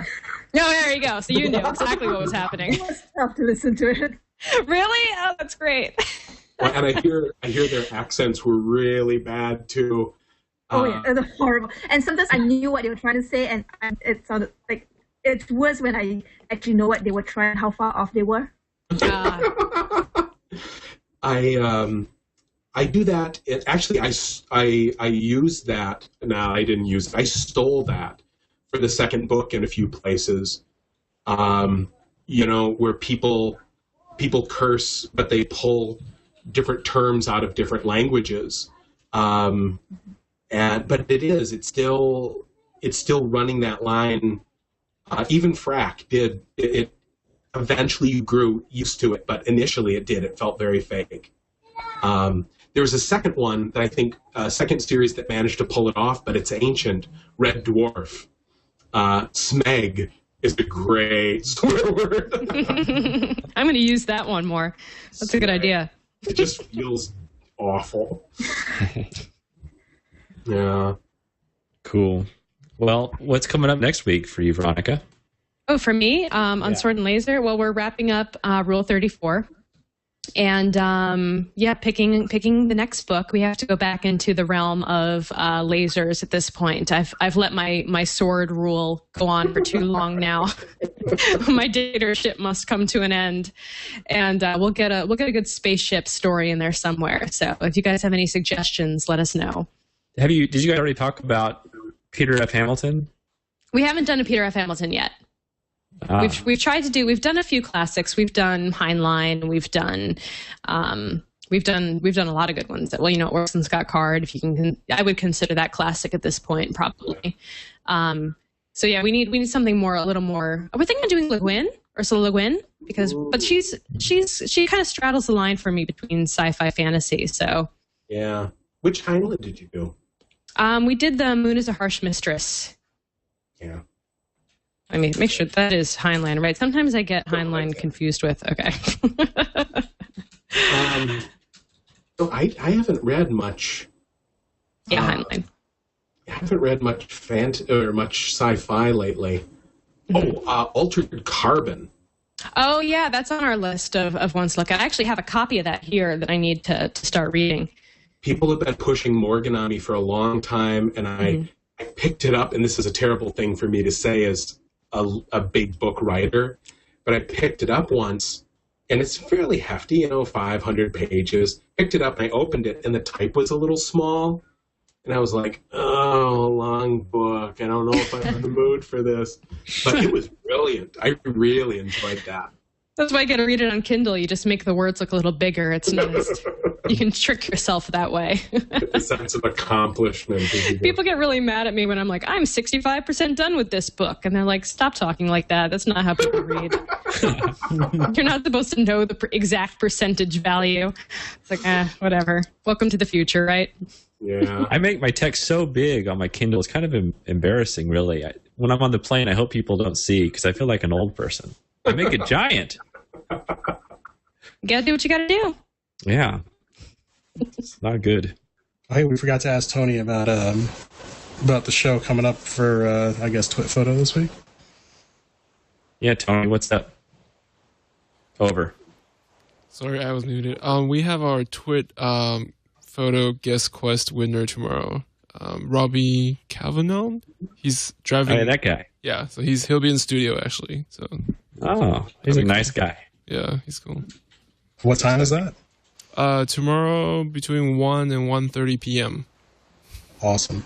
No, there you go. So you knew exactly what was happening. It was tough to listen to it. Really? Oh, that's great. And I hear their accents were really bad too. Oh yeah, they're horrible. And sometimes I knew what they were trying to say, and it sounded like it's worse when I actually know what they were trying, how far off they were. I do that. I use that. No, I didn't use it. I stole that for the second book in a few places. Where people curse, but they pull different terms out of different languages. But it's still running that line. Even Frack did it. Eventually, you grew used to it, but initially it felt very fake. There was a second one that I think, second series that managed to pull it off, but it's ancient. Red Dwarf. Smeg is a great swear word. I'm going to use that one more. That's a good idea. It just feels awful. Yeah. Cool. Well, what's coming up next week for you, Veronica? Oh, for me, on Sword and Laser, well, we're wrapping up Rule 34. And picking the next book, we have to go back into the realm of lasers at this point. I've let my sword rule go on for too long now. My dictatorship must come to an end, and we'll get a good spaceship story in there somewhere. So if you guys have any suggestions, let us know. Did you guys already talk about Peter F. Hamilton? We haven't done a Peter F. Hamilton yet. We've tried to do. We've done a few classics. We've done Heinlein. We've done a lot of good ones. Orson Scott Card. If you can, I would consider that classic at this point, probably. So yeah, we need something a little more. We're thinking of doing Le Guin, Ursula Le Guin, but she kind of straddles the line for me between sci-fi fantasy. So yeah, which Heinlein did you do? We did the Moon is a Harsh Mistress. Yeah. I mean, make sure that is Heinlein, right? Sometimes I get Heinlein confused with, okay. So I haven't read much. Yeah, Heinlein. I haven't read much much sci-fi lately. Mm-hmm. Altered Carbon. Oh, yeah, that's on our list of ones to look at. I actually have a copy of that here that I need to start reading. People have been pushing Morgan on me for a long time, and I picked it up, and this is a terrible thing for me to say as a big book writer, but I picked it up once, and it's fairly hefty, 500 pages. Picked it up, and I opened it, and the type was a little small, and I was like, oh, long book. I don't know if I'm in the mood for this. But it was brilliant. I really enjoyed that. That's why I got to read it on Kindle. You just make the words look a little bigger. It's nice. You can trick yourself that way. The sense of accomplishment. People get really mad at me when I'm like, I'm 65% done with this book. And they're like, stop talking like that. That's not how people read. You're not supposed to know the exact percentage value. It's like, whatever. Welcome to the future, right? Yeah. I make my text so big on my Kindle. It's kind of embarrassing, really. When I'm on the plane, I hope people don't see because I feel like an old person. I make it giant. You got to do what you got to do. Yeah. It's not good. Hey, we forgot to ask Tony about the show coming up for, I guess, TWiT photo this week. Yeah, Tony, what's up? Over. Sorry, I was muted. We have our TWiT photo guest quest winner tomorrow. Robbie Cavanaugh. He's driving. Oh, yeah, that guy. Yeah, so he'll be in studio actually. So. Oh, he's a nice guy. Yeah, he's cool. What time is that? Tomorrow between 1 and 1:30 p.m. Awesome.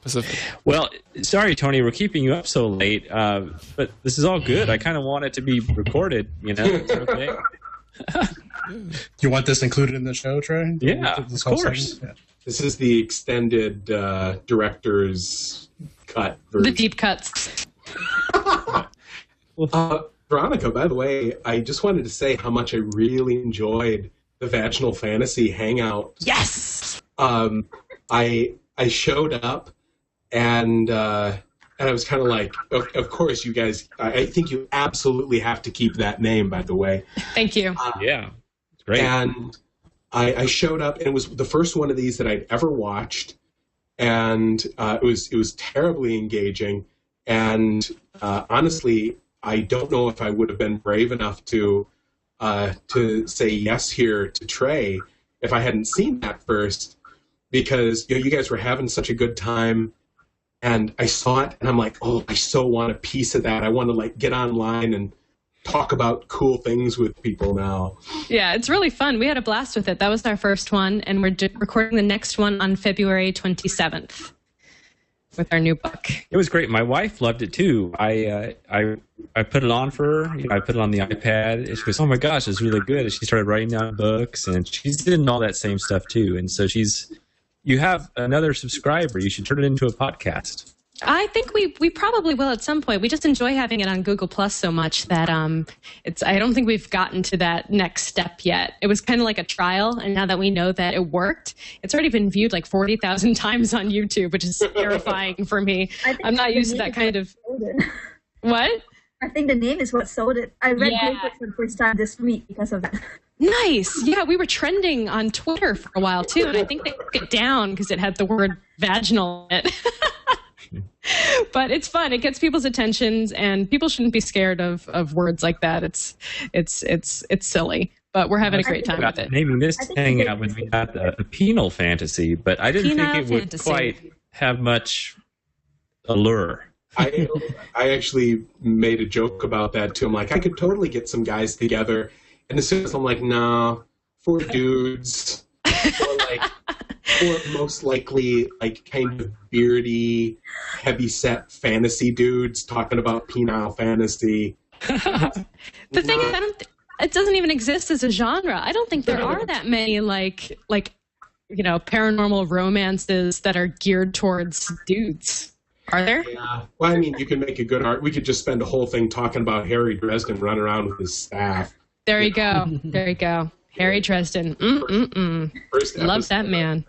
Pacific. Well, sorry, Tony, we're keeping you up so late, but this is all good. I kind of want it to be recorded, It's okay. You want this included in the show, Trey? Yeah, of course. Yeah. This is the extended director's cut version. The deep cuts. Veronica, by the way, I just wanted to say how much I really enjoyed the Vaginal Fantasy hangout. Yes! I showed up, and I was kind of like, of course, you guys, I think you absolutely have to keep that name, by the way. Thank you. Yeah, it's great. And I showed up, and it was the first one of these that I'd ever watched, and it was terribly engaging, and honestly, I don't know if I would have been brave enough to to say yes here to Trey if I hadn't seen that first, because you guys were having such a good time, and I saw it, and I'm like, oh, I so want a piece of that. I want to like get online and talk about cool things with people now. Yeah, it's really fun. We had a blast with it. That was our first one, and we're recording the next one on February 27th with our new book. It was great. My wife loved it too. I put it on for her. I put it on the iPad. And she goes, "Oh my gosh, it's really good." And she started writing down books, and she's into all that same stuff too. And so you have another subscriber. You should turn it into a podcast. I think we probably will at some point. We just enjoy having it on Google Plus so much that I don't think we've gotten to that next step yet. It was kind of like a trial, and now that we know that it worked, it's already been viewed like 40,000 times on YouTube, which is terrifying for me. I'm not used to that kind of. What? I think the name is what sold it. I read Bluebooks for the first time this week because of that. Nice. Yeah, we were trending on Twitter for a while too, and I think they took it down because it had the word vaginal in it. But it's fun. It gets people's attentions, and people shouldn't be scared of words like that. It's silly, but we're having a great time with it. Naming this hangout would be not a penal fantasy, but I didn't think it would quite have much allure. I actually made a joke about that too. I'm like, I could totally get some guys together, and as soon as I'm like, no, 4 dudes, or most likely like kind of beardy, heavy-set fantasy dudes talking about penile fantasy. The thing is, it doesn't even exist as a genre. I don't think there are that many like paranormal romances that are geared towards dudes. Are there? Yeah. Well, I mean, you can make a good art. We could just spend a whole thing talking about Harry Dresden running around with his staff. There you go. There you go. Harry Dresden. Love that man.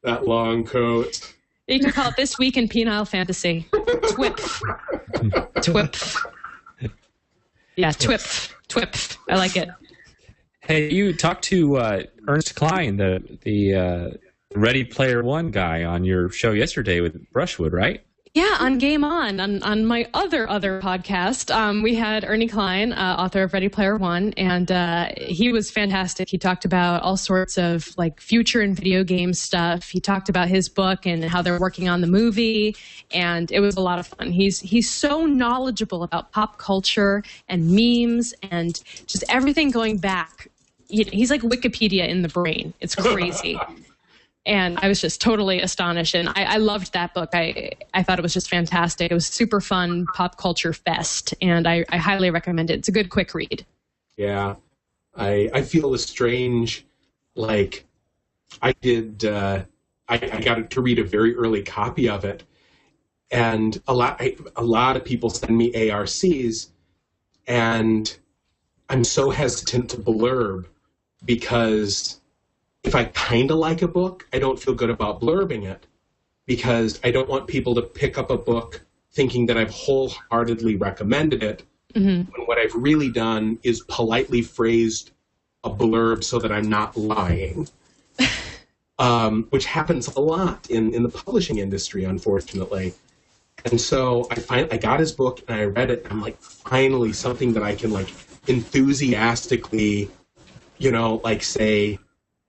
That long coat. You can call it This Week in Penile Fantasy. TWiT. TWiT. Yeah, TWiT. I like it. Hey, you talked to Ernst Klein, the Ready Player One guy, on your show yesterday with Brushwood, right? Yeah, on Game On my other podcast, we had Ernie Klein, author of Ready Player One, and he was fantastic. He talked about all sorts of like future and video game stuff. He talked about his book and how they're working on the movie, and it was a lot of fun. He's so knowledgeable about pop culture and memes and just everything going back. He's like Wikipedia in the brain. It's crazy. And I was just totally astonished. And I loved that book. I thought it was just fantastic. It was super fun pop culture fest. And I highly recommend it. It's a good, quick read. Yeah. I feel a strange, like, I got to read a very early copy of it. And a lot of people send me ARCs. And I'm so hesitant to blurb because if I kind of like a book, I don't feel good about blurbing it because I don't want people to pick up a book thinking that I've wholeheartedly recommended it. Mm-hmm. When what I've really done is politely phrased a blurb so that I'm not lying, which happens a lot in the publishing industry, unfortunately. And so I got his book and I read it. And I'm like, finally, something that I can like enthusiastically, say.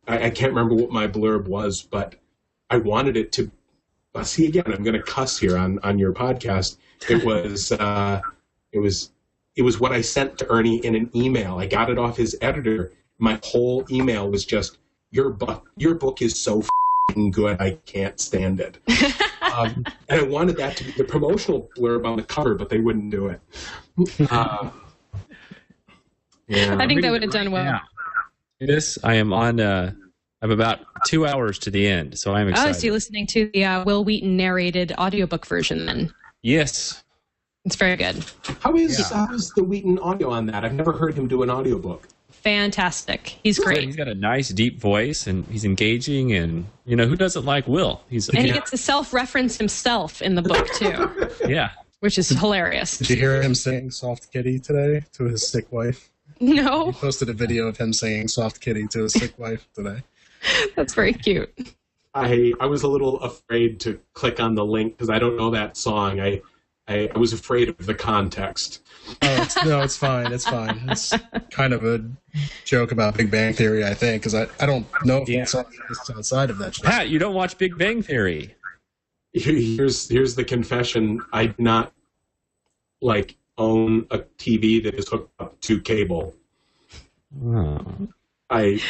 I can't remember what my blurb was, but I wanted it to. See, again, I'm going to cuss here on your podcast. It was what I sent to Ernie in an email. I got it off his editor. My whole email was just, your book is so f***ing good, I can't stand it. And I wanted that to be the promotional blurb on the cover, but they wouldn't do it. Yeah. I think that would have done well. Yeah. This, I am on, I'm about 2 hours to the end, so I'm excited. Oh, so you're listening to the Will Wheaton narrated audiobook version then? Yes. It's very good. How is the Wheaton audio on that? I've never heard him do an audiobook. Fantastic. He's great. He's got a nice, deep voice, and he's engaging, and, who doesn't like Will? He gets to self-reference himself in the book, too. Yeah. Which is hilarious. Did you hear him saying Soft Kitty today to his sick wife? No. He posted a video of him saying Soft Kitty to his sick wife today. That's very cute. I was a little afraid to click on the link because I don't know that song. I was afraid of the context. Oh, it's fine. It's fine. It's kind of a joke about Big Bang Theory, I think, because I don't know if it's outside of that show. Pat, you don't watch Big Bang Theory. Here's the confession. I do not own a TV that is hooked up to cable. Oh. And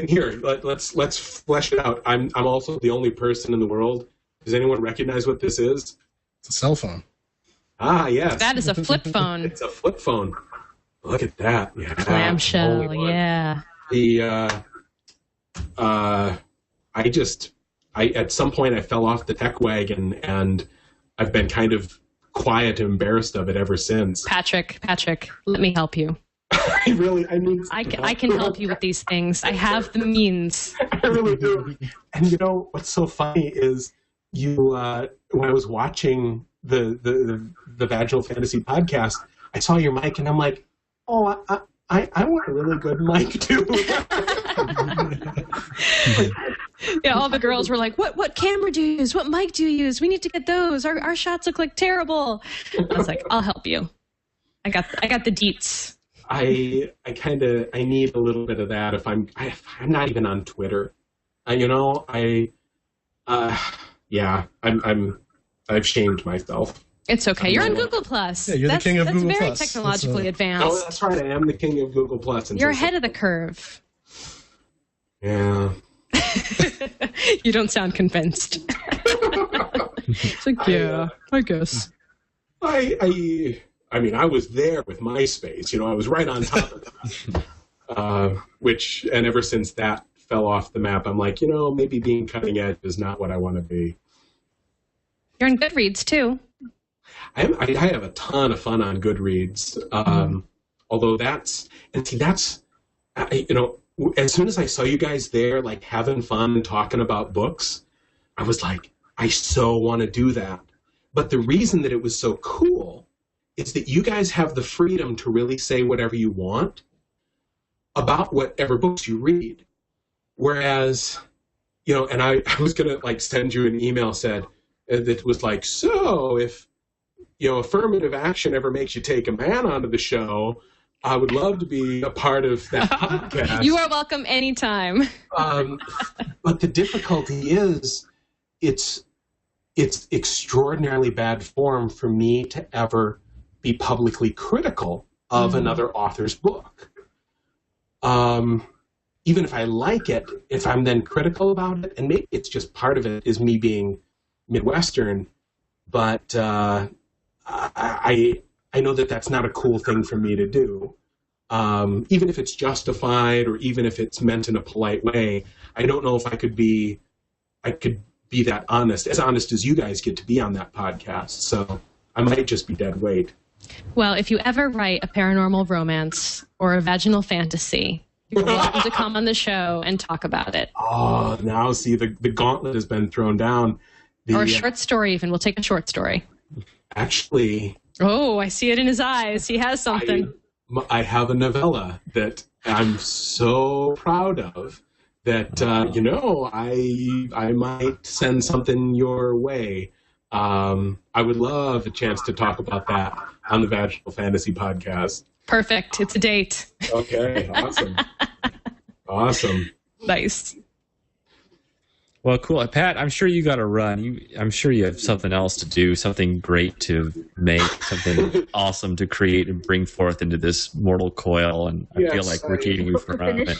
here, let's flesh it out. I'm also the only person in the world. Does anyone recognize what this is? It's a cell phone. Ah, yes. That is a flip phone. It's a flip phone. Look at that. Yeah. Clamshell, yeah. At some point I fell off the tech wagon, and I've been kind of quiet and embarrassed of it ever since. Patrick, let me help you. I can help you with these things. I have the means. I really do. And you know what's so funny is when I was watching the Vaginal Fantasy podcast, I saw your mic and I'm like, oh, I want a really good mic too. Yeah, all the girls were like, what camera do you use? What mic do you use? We need to get those. Our shots look like terrible. I was like, I'll help you. I got the deets. I need a little bit of that if I'm not even on Twitter. I've shamed myself. It's okay. You're on Google Plus. Yeah, you're the king of Google Plus. That's very technologically advanced. Oh, that's right. I am the king of Google Plus. You're ahead of the curve. Yeah. You don't sound convinced. It's like, I guess. I mean, I was there with MySpace. I was right on top of that. And ever since that fell off the map, I'm like, maybe being cutting edge is not what I want to be. You're on Goodreads, too. I have a ton of fun on Goodreads. Although as soon as I saw you guys there, having fun and talking about books, I was like, I so want to do that. But the reason that it was so cool is that you guys have the freedom to really say whatever you want about whatever books you read. Whereas, and I was going to send you an email that was like, so if, affirmative action ever makes you take a man onto the show, I would love to be a part of that podcast. You are welcome anytime. But the difficulty is it's extraordinarily bad form for me to ever be publicly critical of another author's book. Even if I like it, if I'm then critical about it, and maybe it's just part of it is me being Midwestern, but I know that that's not a cool thing for me to do. Even if it's justified or even if it's meant in a polite way, I don't know if I could be that honest as you guys get to be on that podcast. So I might just be dead weight. Well, if you ever write a paranormal romance or a vaginal fantasy, you're welcome to come on the show and talk about it. Oh, now see, the gauntlet has been thrown down. Or a short story even. We'll take a short story. Actually... Oh, I see it in his eyes. He has something. I have a novella that I'm so proud of that, I might send something your way. I would love a chance to talk about that on the Vaginal Fantasy podcast. Perfect. It's a date. Okay. Awesome. Awesome. Nice. Well, cool. Pat, I'm sure you got to run. I'm sure you have something else to do, something great to make, something awesome to create and bring forth into this mortal coil. And I feel like we're keeping you from it.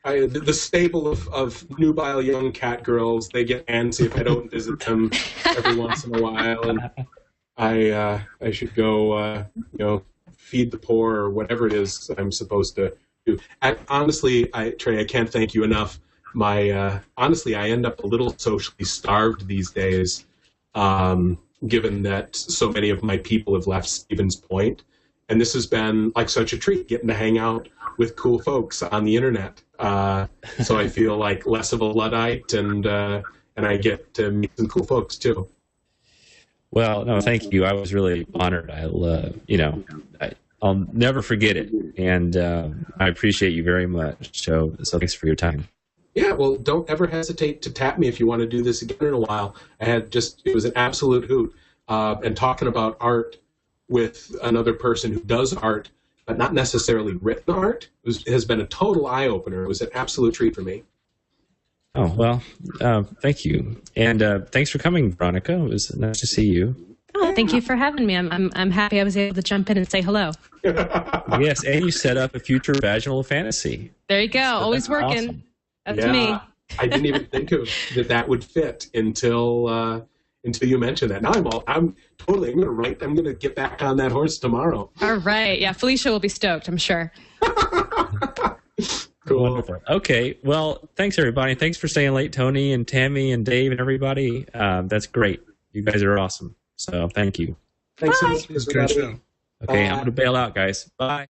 The stable of nubile young cat girls, they get antsy if I don't visit them every once in a while. And I should go, feed the poor or whatever it is I'm supposed to do. Honestly, Trey, I can't thank you enough. Honestly, I end up a little socially starved these days, given that so many of my people have left Stevens Point. And this has been like such a treat, getting to hang out with cool folks on the internet. So I feel like less of a Luddite, and I get to meet some cool folks too. Well, no, thank you. I was really honored. I'll never forget it, and I appreciate you very much. So thanks for your time. Yeah, well, don't ever hesitate to tap me if you want to do this again in a while. It was an absolute hoot. and talking about art with another person who does art, but not necessarily written art, has been a total eye-opener. It was an absolute treat for me. Oh, well, thank you. And thanks for coming, Veronica. It was nice to see you. Oh, thank you for having me. I'm happy I was able to jump in and say hello. Yes, and you set up a future vaginal fantasy. There you go. Always working. Awesome. That's me. I didn't even think of that would fit until you mentioned that. Now I'm going to get back on that horse tomorrow. All right. Yeah, Felicia will be stoked, I'm sure. Cool. Wonderful. Okay. Well, thanks everybody. Thanks for staying late, Tony and Tammy and Dave and everybody. That's great. You guys are awesome. So thank you. Thanks. It was a great show. Okay, I'm going to bail out, guys. Bye.